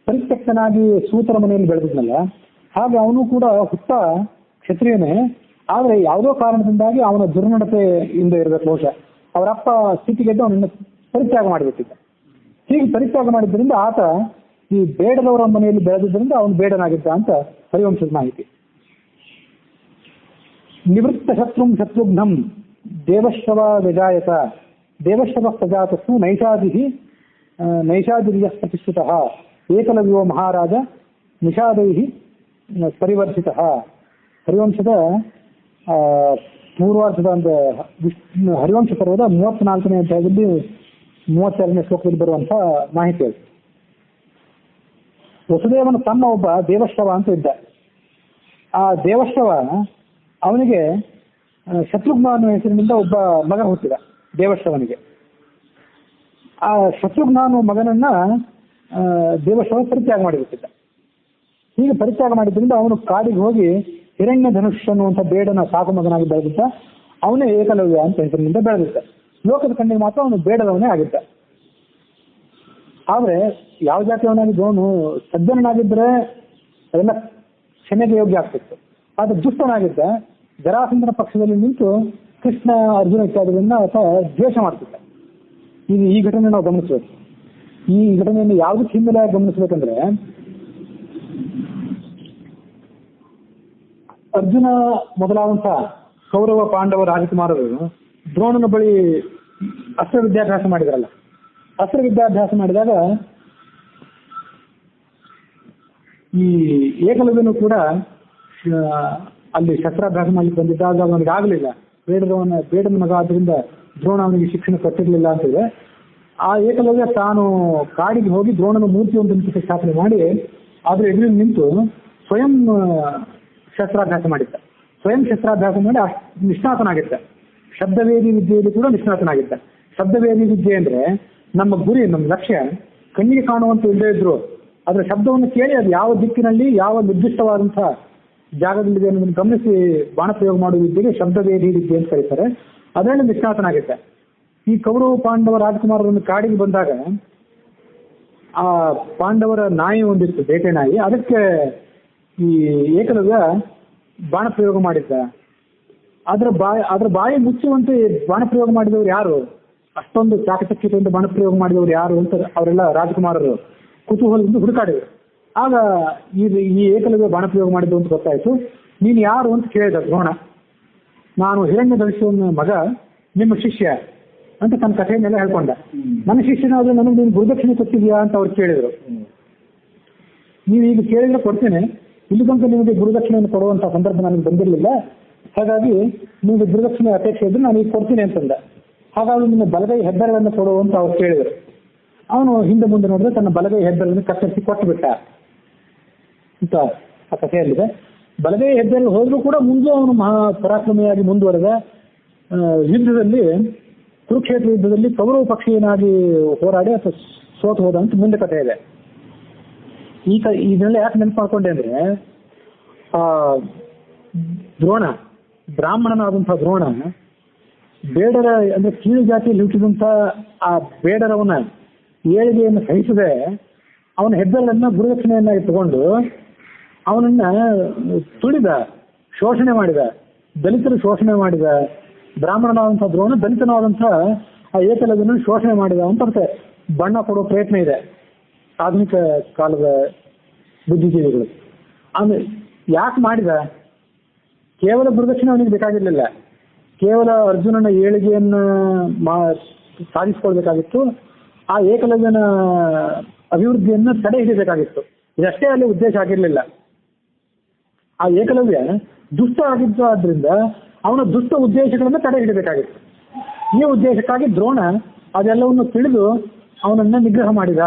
ಪರಿತ್ಯಕ್ತನಾಗಿ ಸೂತರ ಮನೆಯಲ್ಲಿ ಬೆಳೆದಿದ್ನಲ್ಲ, ಹಾಗೆ ಅವನು ಕೂಡ ಹುಟ್ಟ ಕ್ಷತ್ರಿಯನೇ. ಆದ್ರೆ ಯಾವುದೋ ಕಾರಣದಿಂದಾಗಿ ಅವನ ದುರ್ನಡತೆಯಿಂದ ಇರಬೇಕು ಬಹುಶಃ. ಅವರಪ್ಪ ಸ್ಥಿತಿಗೆದ್ದು ಅವನನ್ನು ಪರಿತ್ಯಾಗ ಮಾಡಿಬಿಟ್ಟಿದ್ದ. ಹೀಗೆ ಪರಿತ್ಯಾಗ ಮಾಡಿದ್ದರಿಂದ ಆತ ಈ ಬೇಡದವರ ಮನೆಯಲ್ಲಿ ಬೆಳೆದಿದ್ದರಿಂದ ಅವನು ಬೇಡನಾಗಿದ್ದ ಅಂತ ಹರಿವಂಶದ ಮಾಹಿತಿ. ನಿವೃತ್ತ ಶತ್ರುಂ ಶತ್ರುಘ್ನಂ ದೇವಶ್ರವ ವಿಜಾಯತ ದೇವಶ್ರವ ಪ್ರಜಾತಸ್ಸು ನೈಷಾದಿರ್ಯ ಪ್ರತಿಷ್ಠಿತಃ ಏಕಲವ್ಯೋ ಮಹಾರಾಜ ನಿಷಾದೈಃ ಪರಿವರ್ತಿತಃ. ಹರಿವಂಶದ ಪೂರ್ವಾರ್ಧದ ಅಂದ್ರೆ ಹರಿವಂಶ ಪರ್ವದ 34ನೇ ಅಧ್ಯಾಯದಲ್ಲಿ 32ನೇ ಶ್ಲೋಕದಲ್ಲಿ ಬರುವಂತ ಮಾಹಿತಿ ಅದು. ವಸುದೇವನ ತಮ್ಮ ಒಬ್ಬ ದೇವಶ್ರವ ಅಂತ ಇದ್ದ. ಆ ದೇವಶ್ರವ ಅವನಿಗೆ ಶತ್ರುಘ್ನ ಅನ್ನೋ ಹೆಸರಿನಿಂದ ಒಬ್ಬ ಮಗ ಹುಟ್ಟಿದ ದೇವಶ್ರವನಿಗೆ. ಆ ಶತ್ರುಘ್ನ ಅನ್ನೋ ಮಗನನ್ನ ದೇವಶ್ರವ ಪರಿತ್ಯಾಗ ಮಾಡಿಬಿಟ್ಟಿದ್ದ. ಹೀಗೆ ಪರಿತ್ಯಾಗ ಮಾಡಿದ್ರಿಂದ ಅವನು ಕಾಡಿಗೆ ಹೋಗಿ ಹಿರಣ್ಯ ಧನುಷ್ ಅನ್ನುವಂಥ ಬೇಡನ ಸಾಕು ಮಗನಾಗಿ ಬೆಳೆದಿದ್ದ. ಅವನೇ ಏಕಲವ್ಯ ಅಂತ ಹೆಸರಿನಿಂದ ಬೆಳೆದಿದ್ದ. ಲೋಕದ ಕಣ್ಣಿಗೆ ಮಾತ್ರ ಅವನು ಬೇಡದವನೇ ಆಗಿದ್ದ. ಆದ್ರೆ ಯಾವ ಜಾತಿಯವನಾಗಿದ್ದು ಅವನು ಸಜ್ಜನನಾಗಿದ್ರೆ ಅದೆಲ್ಲ ಕ್ಷಮೆಗೆ ಯೋಗ್ಯ ಆಗ್ತಿತ್ತು. ಆದ್ರೆ ದುಷ್ಟನಾಗಿದ್ದ, ಜರಾಸಂಧನ ಪಕ್ಷದಲ್ಲಿ ನಿಂತು ಕೃಷ್ಣ ಅರ್ಜುನ ಇತ್ಯಾದಿಗಳನ್ನ ದ್ವೇಷ ಮಾಡ್ತಿದ್ದ. ಈ ಘಟನೆ ನಾವು ಗಮನಿಸಬೇಕು. ಈ ಘಟನೆಯನ್ನು ಯಾವುದಕ್ಕೆ ಹಿನ್ನೆಲೆ ಗಮನಿಸಬೇಕಂದ್ರೆ, ಅರ್ಜುನ ಮೊದಲಾದಂಥ ಕೌರವ ಪಾಂಡವ ರಾಜಕುಮಾರರು ದ್ರೋಣನ ಬಳಿ ಅಸ್ತ್ರ ವಿದ್ಯಾಭ್ಯಾಸ ಮಾಡಿದ್ರಲ್ಲ. ಅಸ್ತ್ರ ವಿದ್ಯಾಭ್ಯಾಸ ಮಾಡಿದಾಗ ಈ ಏಕಲವ್ಯನು ಕೂಡ ಅಲ್ಲಿ ಶಸ್ತ್ರಾಭ್ಯಾಸ ಮಾಡ್ಲಿಕ್ಕೆ ಬಂದಿದ್ದಾಗ ಅವನಿಗೆ ಆಗಲಿಲ್ಲ. ಬೇಡನ ಮಗ ಆದ್ರಿಂದ ದ್ರೋಣ ಅವನಿಗೆ ಶಿಕ್ಷಣ ಕೊಟ್ಟಿರಲಿಲ್ಲ ಅಂತಿದೆ. ಆ ಏಕಲವ್ಯ ತಾನು ಕಾಡಿಗೆ ಹೋಗಿ ದ್ರೋಣನ ಮೂರ್ತಿ ಒಂದು ಸ್ಥಾಪನೆ ಮಾಡಿ ಅದ್ರ ಎದುರಿಗೆ ನಿಂತು ಸ್ವಯಂ ಶಸ್ತ್ರಾಭ್ಯಾಸ ಮಾಡಿದ್ದ. ಸ್ವಯಂ ಶಸ್ತ್ರಾಭ್ಯಾಸ ಮಾಡಿ ನಿಷ್ಣಾತನಾಗಿದ್ದ. ಶಬ್ದವೇದಿ ವಿದ್ಯೆಯಲ್ಲಿ ಕೂಡ ನಿಷ್ಣಾತನಾಗಿದ್ದ. ಶಬ್ದವೇದಿ ವಿದ್ಯೆ ಅಂದ್ರೆ ನಮ್ಮ ಗುರಿ, ನಮ್ಮ ಲಕ್ಷ್ಯ ಕಣ್ಣಿಗೆ ಕಾಣುವಂತ ಇಲ್ಲದೇ ಇದ್ರು ಅದರ ಶಬ್ದವನ್ನು ಕೇಳಿ ಅದು ಯಾವ ದಿಕ್ಕಿನಲ್ಲಿ ಯಾವ ನಿರ್ದಿಷ್ಟವಾದಂತಹ ಜಾಗದಲ್ಲಿದೆ ಅನ್ನೋದನ್ನು ಗಮನಿಸಿ ಬಾಣ ಪ್ರಯೋಗ ಮಾಡುವ ವಿದ್ಯೆಗೆ ಶಬ್ದವೇದಿ ವಿದ್ಯೆ ಅಂತ ಕರೀತಾರೆ. ಅದರಲ್ಲಿ ನಿಷ್ಣಾತನಾಗಿದ್ದ. ಈ ಕೌರವ ಪಾಂಡವ ರಾಜಕುಮಾರರನ್ನು ಕಾಡಿಗೆ ಬಂದಾಗ ಆ ಪಾಂಡವರ ನಾಯಿ ಒಂದಿತ್ತು, ಬೇಟೆ ನಾಯಿ, ಅದಕ್ಕೆ ಈ ಏಕಲವ್ಯ ಬಾಣ ಪ್ರಯೋಗ ಮಾಡಿದ್ದ. ಅದರ ಬಾಯಿ ಮುಚ್ಚುವಂತೆ ಬಾಣ ಪ್ರಯೋಗ ಮಾಡಿದವರು ಯಾರು, ಅಷ್ಟೊಂದು ಚಾಕಚಕ್ಯತೆಯಿಂದ ಬಾಣ ಪ್ರಯೋಗ ಮಾಡಿದವರು ಯಾರು ಅಂತ ಅವರೆಲ್ಲ ರಾಜಕುಮಾರರು ಕುತೂಹಲದಿಂದ ಹುಡುಕಾಡಿದರು. ಆಗ ಈ ಏಕಲವ್ಯ ಬಾಣ ಪ್ರಯೋಗ ಮಾಡಿದ್ದು ಅಂತ ಗೊತ್ತಾಯ್ತು. ನೀನು ಯಾರು ಅಂತ ಕೇಳಿದ ದ್ರೋಣ. ನಾನು ಹಿರಣ್ಯಧನುಷ್ಯನ ಮಗ, ನಿಮ್ಮ ಶಿಷ್ಯ ಅಂತ ತನ್ನ ಕಥೆಯನ್ನೆಲ್ಲ ಹೇಳ್ಕೊಂಡ. ನನ್ನ ಶಿಷ್ಯನಾದ್ರೆ ನನಗೆ ನೀನು ಗುರುದಕ್ಷಿಣೆ ಕೊಟ್ಟಿದ್ಯಾ ಅಂತ ಅವ್ರು ಕೇಳಿದರು. ನೀವು ಈಗ ಕೇಳಿದ್ರೆ ಕೊಡ್ತೇನೆ, ಇಲ್ಲಿ ತನಕ ನಿಮಗೆ ಗುರುದಕ್ಷಿಣೆಯನ್ನು ಕೊಡುವಂತ ಸಂದರ್ಭ ನನಗೆ ಬಂದಿರಲಿಲ್ಲ, ಹಾಗಾಗಿ ನಿಮಗೆ ಗುರುದಕ್ಷಿಣೆ ಅಪೇಕ್ಷೆ ಇದ್ರೆ ನಾನು ಈಗ ಕೊಡ್ತೀನಿ ಅಂತಂದ. ಹಾಗಾಗಿ ನಿನ್ನ ಬಲಗೈ ಹೆಬ್ಬೆರಳನ್ನು ಕೊಡು ಅಂತ ಅವ್ರು ಕೇಳಿದರು. ಅವನು ಹಿಂದೆ ಮುಂದೆ ನೋಡಿದ್ರೆ ತನ್ನ ಬಲಗೈ ಹೆಬ್ಬೆರಳನ್ನು ಕತ್ತರಿಸಿ ಕೊಟ್ಟು ಬಿಟ್ಟ ಅಂತ ಆ ಕಥೆಯಲ್ಲಿದೆ. ಬಲಗೈ ಹೆಬ್ಬೆರಳು ಹೋದ್ರೂ ಕೂಡ ಮುಂದೆ ಅವನು ಮಹಾ ಪರಾಕ್ರಮಿಯಾಗಿ ಮುಂದುವರೆದ. ಯುದ್ಧದಲ್ಲಿ, ಕುರುಕ್ಷೇತ್ರ ಯುದ್ಧದಲ್ಲಿ ಕೌರವ ಪಕ್ಷೀಯನಾಗಿ ಹೋರಾಡಿ ಅಥವಾ ಸೋತು ಹೋದ ಅಂತ ಮುಂದೆ ಕಥೆ ಇದೆ. ಇದನ್ನೆಲ್ಲ ಯಾಕೆ ನೆನಪು ಮಾಡ್ಕೊಂಡೆ ಅಂದ್ರೆ, ದ್ರೋಣ, ಬ್ರಾಹ್ಮಣನಾದಂತಹ ದ್ರೋಣ ಬೇಡರ ಅಂದ್ರೆ ಕೀಳು ಜಾತಿಯಲ್ಲಿ ಹುಟ್ಟಿದಂತ ಆ ಬೇಡರವನ ಏಳಿಗೆಯನ್ನು ಸಹಿಸದೆ ಅವನ ಹೆಬ್ಬೆರಳನ್ನ ಗುರುದಕ್ಷಿಣೆಯನ್ನಾಗಿ ತಗೊಂಡು ಅವನನ್ನ ತುಳಿದ, ಶೋಷಣೆ ಮಾಡಿದ, ದಲಿತರು ಶೋಷಣೆ ಮಾಡಿದ. ಬ್ರಾಹ್ಮಣನಾದಂತಹ ದ್ರೋಣ ದಲಿತನಾದಂತಹ ಆ ಏಕಲವ್ಯನ ಶೋಷಣೆ ಮಾಡಿದ ಅಂತ ಬಣ್ಣ ಕೊಡೋ ಪ್ರಯತ್ನ ಇದೆ ಆಧುನಿಕ ಕಾಲದ ಬುದ್ಧಿಜೀವಿಗಳು. ಆಮೇಲೆ ಯಾಕೆ ಮಾಡಿದ? ಕೇವಲ ಗುರುದಕ್ಷಿಣೆ ಅವನಿಗೆ ಬೇಕಾಗಿರ್ಲಿಲ್ಲ, ಕೇವಲ ಅರ್ಜುನನ ಏಳಿಗೆಯನ್ನ ಸಾಧಿಸ್ಕೊಳ್ಬೇಕಾಗಿತ್ತು, ಆ ಏಕಲವ್ಯನ ಅಭಿವೃದ್ಧಿಯನ್ನ ತಡೆ ಹಿಡಿಬೇಕಾಗಿತ್ತು. ಇದಷ್ಟೇ ಅಲ್ಲಿ ಉದ್ದೇಶ ಆಗಿರ್ಲಿಲ್ಲ. ಆ ಏಕಲವ್ಯ ದುಷ್ಟ ಆಗಿದ್ದು ಆದ್ರಿಂದ ಅವನ ದುಷ್ಟ ಉದ್ದೇಶಗಳನ್ನ ತಡೆ ಹಿಡಿಬೇಕಾಗಿತ್ತು. ಈ ಉದ್ದೇಶಕ್ಕಾಗಿ ದ್ರೋಣ ಅದೆಲ್ಲವನ್ನು ತಿಳಿದು ಅವನನ್ನ ನಿಗ್ರಹ ಮಾಡಿದ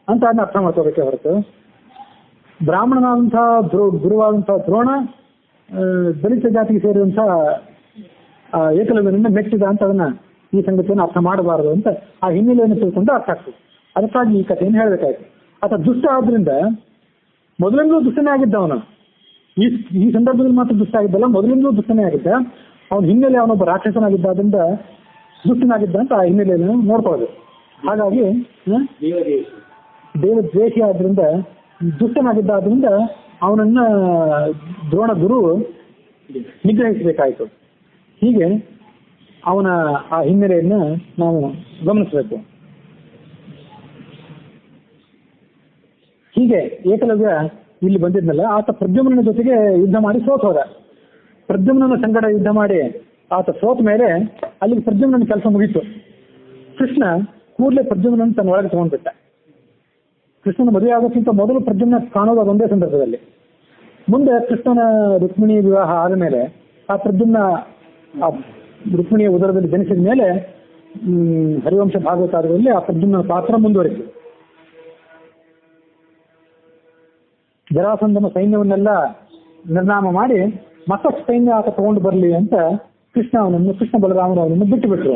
ಅಂತ ಅದನ್ನ ಅರ್ಥ ಮಾಡ್ಕೋಬೇಕೆ ಹೊರತು, ಬ್ರಾಹ್ಮಣನಾದಂತಹ ಗುರುವಾದಂತಹ ದ್ರೋಣ ದಲಿತ ಜಾತಿಗೆ ಸೇರಿದಂತಹ ಏಕಲವ್ಯನನ್ನ ಮೆಚ್ಚಿದ ಅಂತ ಅದನ್ನ ಈ ಸಂಗತಿಯನ್ನು ಅರ್ಥ ಮಾಡಬಾರದು ಅಂತ ಆ ಹಿನ್ನೆಲೆಯನ್ನು ತಿಳ್ಕೊಂಡು ಅರ್ಥ ಆಗ್ತದೆ. ಅದಕ್ಕಾಗಿ ಈ ಕಥೆಯನ್ನು ಹೇಳಬೇಕಾಯ್ತು. ಆತ ದುಷ್ಟ ಆದ್ರಿಂದ ಮೊದಲಿಂದಲೂ ದುಷ್ಟನೇ ಆಗಿದ್ದ ಅವನು. ಈ ಸಂದರ್ಭದಲ್ಲಿ ಮಾತ್ರ ದುಷ್ಟ ಆಗಿದ್ದಲ್ಲ, ಮೊದಲಿಂದಲೂ ದುಷ್ಟನೇ ಆಗಿದ್ದ. ಅವನ ಹಿನ್ನೆಲೆ ಅವನೊಬ್ಬ ರಾಕ್ಷಸನಾಗಿದ್ದರಿಂದ ದುಷ್ಟನಾಗಿದ್ದ ಅಂತ ಆ ಹಿನ್ನೆಲೆಯನ್ನು ನೋಡ್ಕೊಳ್ಳೋದು. ಹಾಗಾಗಿ ದೇವದ್ವೇಷಿ ಆದ್ರಿಂದ ದುಷ್ಟನಾಗಿದ್ದ ಆದ್ರಿಂದ ಅವನನ್ನ ದ್ರೋಣ ಗುರು ನಿಗ್ರಹಿಸಬೇಕಾಯಿತು. ಹೀಗೆ ಅವನ ಆ ಹಿನ್ನೆಲೆಯನ್ನ ನಾವು ಗಮನಿಸಬೇಕು. ಹೀಗೆ ಏಕಲವ್ಯ ಇಲ್ಲಿ ಬಂದಿದ್ನಲ್ಲ, ಆತ ಪ್ರದ್ಯುಮ್ನ ಜೊತೆಗೆ ಯುದ್ಧ ಮಾಡಿ ಸೋತ್ ಹೋದ. ಪ್ರದ್ಯುಮ್ನ ಸಂಗಡ ಯುದ್ಧ ಮಾಡಿ ಆತ ಸೋತ ಮೇಲೆ ಅಲ್ಲಿಗೆ ಪ್ರದ್ಯುಮ್ನ ಕೆಲಸ ಮುಗೀತು. ಕೃಷ್ಣ ಕೂಡಲೇ ಪ್ರದ್ಯುಮ್ನ ತನ್ನ ಒಳಗೆ ತಗೊಂಡ್ಬಿಟ್ಟ. ಕೃಷ್ಣನ ಮದುವೆ ಆಗೋಕ್ಕಿಂತ ಮೊದಲು ಪ್ರದ್ಯುಮ್ನ ಕಾಣೋದು ಅದೊಂದೇ ಸಂದರ್ಭದಲ್ಲಿ. ಮುಂದೆ ಕೃಷ್ಣನ ರುಕ್ಮಿಣಿ ವಿವಾಹ ಆದ ಮೇಲೆ ಆ ಪ್ರದ್ಯುಮ್ನ ರುಕ್ಮಿಣಿಯ ಉದರದಲ್ಲಿ ಜನಿಸಿದ ಮೇಲೆ ಹರಿವಂಶ ಭಾಗವತಾರದಲ್ಲಿ ಆ ಪ್ರದ್ಯುಮ್ನ ಪಾತ್ರ ಮುಂದುವರಿತು. ಜರಾಸಂಧನ ಸೈನ್ಯವನ್ನೆಲ್ಲ ನಿರ್ನಾಮ ಮಾಡಿ ಮತ್ತಷ್ಟು ಸೈನ್ಯ ಆತ ತಗೊಂಡು ಬರಲಿ ಅಂತ ಕೃಷ್ಣ ಬಲರಾಮರು ಅವನನ್ನು ಬಿಟ್ಟು ಬಿಟ್ರು.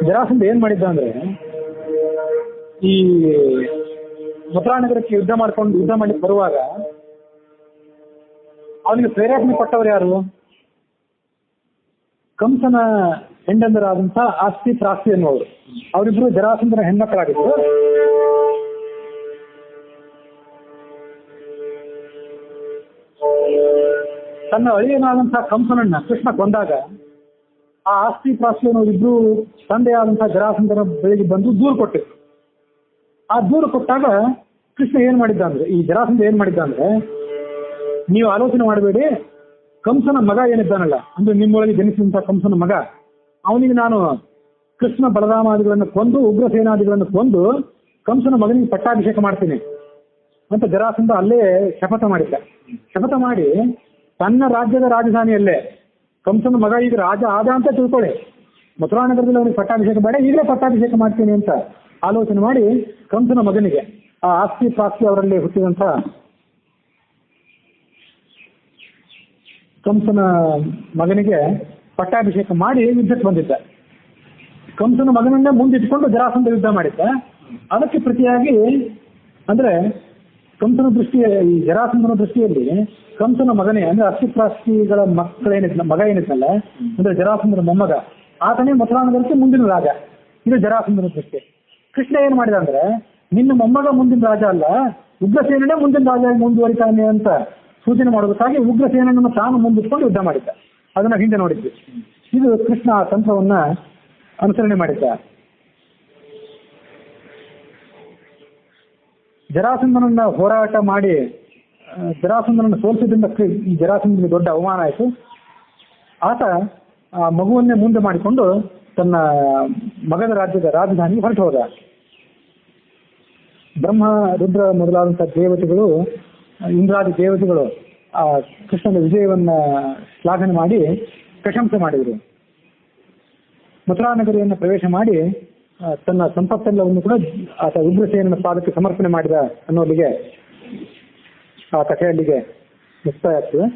ಜರಾಸಂಧ ಏನ್ ಮಾಡಿದ್ದ ಅಂದ್ರೆ, ಈ ಮಥುರಾ ನಗರಕ್ಕೆ ಯುದ್ಧ ಮಾಡಿ ಬರುವಾಗ ಅವನಿಗೆ ಪ್ರೇರೇಪಣೆ ಕೊಟ್ಟವರು ಯಾರು? ಕಂಸನ ಹೆಂಡಂದರಾದಂತ ಆಸ್ತಿ ಪ್ರಾಸ್ತಿ ಎನ್ನುವರು. ಅವರಿಬ್ರು ಜರಾಸಂಧನ ಹೆಣ್ಮಕ್ಕಳಾಗಿದ್ರು. ತನ್ನ ಅಳಿಯನಾದಂತಹ ಕಂಸನನ್ನ ಕೃಷ್ಣ ಕೊಂದಾಗ ಆ ಆಸ್ತಿ ಪ್ರಾಸ್ತಿ ಅನ್ನೋರಿಬ್ರು ತಂದೆಯಾದಂತಹ ಜರಾಸಂಧನ ಬಳಿಗೆ ಬಂದು ದೂರು ಕೊಟ್ಟಿದ್ರು. ಆ ದೂರು ಕೊಟ್ಟಾಗ ಕೃಷ್ಣ ಏನ್ ಮಾಡಿದ್ದ ಅಂದ್ರೆ, ಈ ಜರಾಸಂಧ ಏನ್ ಮಾಡಿದ್ದ ಅಂದ್ರೆ, ನೀವು ಆಲೋಚನೆ ಮಾಡಬೇಡಿ, ಕಂಸನ ಮಗ ಏನಿದ್ದಾನಲ್ಲ ಅಂದ್ರೆ ನಿಮ್ಮೊಳಗೆ ಜನಿಸಿದಂತಹ ಕಂಸನ ಮಗ, ಅವನಿಗೆ ನಾನು ಕೃಷ್ಣ ಬಲರಾಮಾದಿಗಳನ್ನು ಕೊಂದು ಉಗ್ರ ಸೇನಾದಿಗಳನ್ನು ಕೊಂದು ಕಂಸನ ಮಗನಿಗೆ ಪಟ್ಟಾಭಿಷೇಕ ಮಾಡ್ತೀನಿ. ಅಂತ ಜರಾಸಂಧ ಅಲ್ಲೇ ಶಪಥ ಮಾಡಿದ್ದ. ಶಪಥ ಮಾಡಿ ತನ್ನ ರಾಜ್ಯದ ರಾಜಧಾನಿಯಲ್ಲೇ ಕಂಸನ ಮಗ ಈಗ ರಾಜ ಆದ ಅಂತ ತಿಳ್ಕೊಳ್ಳಿ, ಮಥುರಾನಗರದಲ್ಲಿ ಅವನಿಗೆ ಪಟ್ಟಾಭಿಷೇಕ ಬೇಡ, ಈಗಲೇ ಪಟ್ಟಾಭಿಷೇಕ ಮಾಡ್ತೀನಿ ಅಂತ ಆಲೋಚನೆ ಮಾಡಿ ಕಂಸನ ಮಗನಿಗೆ, ಆ ಆಸ್ತಿ ಪಾಸ್ತಿ ಅವರಲ್ಲಿ ಹುಟ್ಟಿದಂಥ ಕಂಸನ ಮಗನಿಗೆ ಪಟ್ಟಾಭಿಷೇಕ ಮಾಡಿ ಯುದ್ಧಕ್ಕೆ ಬಂದಿದ್ದ. ಕಂಸನ ಮಗನನ್ನೇ ಮುಂದಿಟ್ಕೊಂಡು ಜರಾಸಂಧ ಯುದ್ಧ ಮಾಡಿದ್ದ. ಅದಕ್ಕೆ ಪ್ರತಿಯಾಗಿ ಅಂದ್ರೆ ಕಂಸನ ದೃಷ್ಟಿಯ ಈ ಜರಾಸಂಧನ ದೃಷ್ಟಿಯಲ್ಲಿ ಕಂಸನ ಮಗನೇ ಅಂದ್ರೆ ಅಸ್ಥಿಪ್ರಾಸ್ತಿಗಳ ಮಗ ಏನಿದ್ನಲ್ಲ ಅಂದ್ರೆ ಜರಾಸಂಧನ ಮೊಮ್ಮಗ, ಆತನೇ ಮಥುರಾನಗರಕ್ಕೆ ಮುಂದಿನ ರಾಜ. ಇದು ಜರಾಸಂಧನ ದೃಷ್ಟಿ. ಕೃಷ್ಣ ಏನ್ ಮಾಡಿದ ಅಂದ್ರೆ ನಿನ್ನ ಮೊಮ್ಮಗ ಮುಂದಿನ ರಾಜ ಅಲ್ಲ, ಉಗ್ರಸೇನೇ ಮುಂದಿನ ರಾಜ ಮುಂದುವರಿತಾನೆ ಅಂತ ಸೂಚನೆ ಮಾಡೋದಕ್ಕಾಗಿ ಉಗ್ರಸೇನನ್ನು ತಾನು ಮುಂದಿಟ್ಕೊಂಡು ಯುದ್ಧ ಮಾಡಿದ್ದ. ಅದನ್ನ ಹಿಂದೆ ನೋಡಿದ್ವಿ. ಇದು ಕೃಷ್ಣ ಆ ತಂತ್ರವನ್ನ ಅನುಸರಣೆ ಮಾಡಿದ್ದ. ಜರಾಸಂಧನನ್ನ ಹೋರಾಟ ಮಾಡಿ ಜರಾಸಂಧನನ್ನು ಸೋಲಿಸಿದ್ರಿಂದ ಈ ಜರಾಸಂಧನಿಗೆ ದೊಡ್ಡ ಅವಮಾನ ಆಯಿತು. ಆತ ಆ ಮಗುವನ್ನೇ ಮುಂದೆ ಮಾಡಿಕೊಂಡು ತನ್ನ ಮಗದ ರಾಜ್ಯದ ರಾಜಧಾನಿಗೆ ಹೊರಟು ಹೋದ. ಬ್ರಹ್ಮ ರುದ್ರ ಮೊದಲಾದಂಥ ದೇವತೆಗಳು, ಇಂದ್ರಾದಿ ದೇವತೆಗಳು ಆ ಕೃಷ್ಣನ ವಿಜಯವನ್ನ ಶ್ಲಾಘನೆ ಮಾಡಿ ಪ್ರಶಂಸೆ ಮಾಡಿದರು. ಮಥುರಾನಗರಿಯನ್ನು ಪ್ರವೇಶ ಮಾಡಿ ತನ್ನ ಸಂಪತ್ತೆಲ್ಲವನ್ನು ಕೂಡ ಆತ ಉಗ್ರಸೇನನ ಪಾದಕ್ಕೆ ಸಮರ್ಪಣೆ ಮಾಡಿದ ಅನ್ನೋಲ್ಲಿಗೆ ಆ ಕಥೆಯಲ್ಲಿಗೆ ಮುಕ್ತಾಯ ಆಗ್ತದೆ.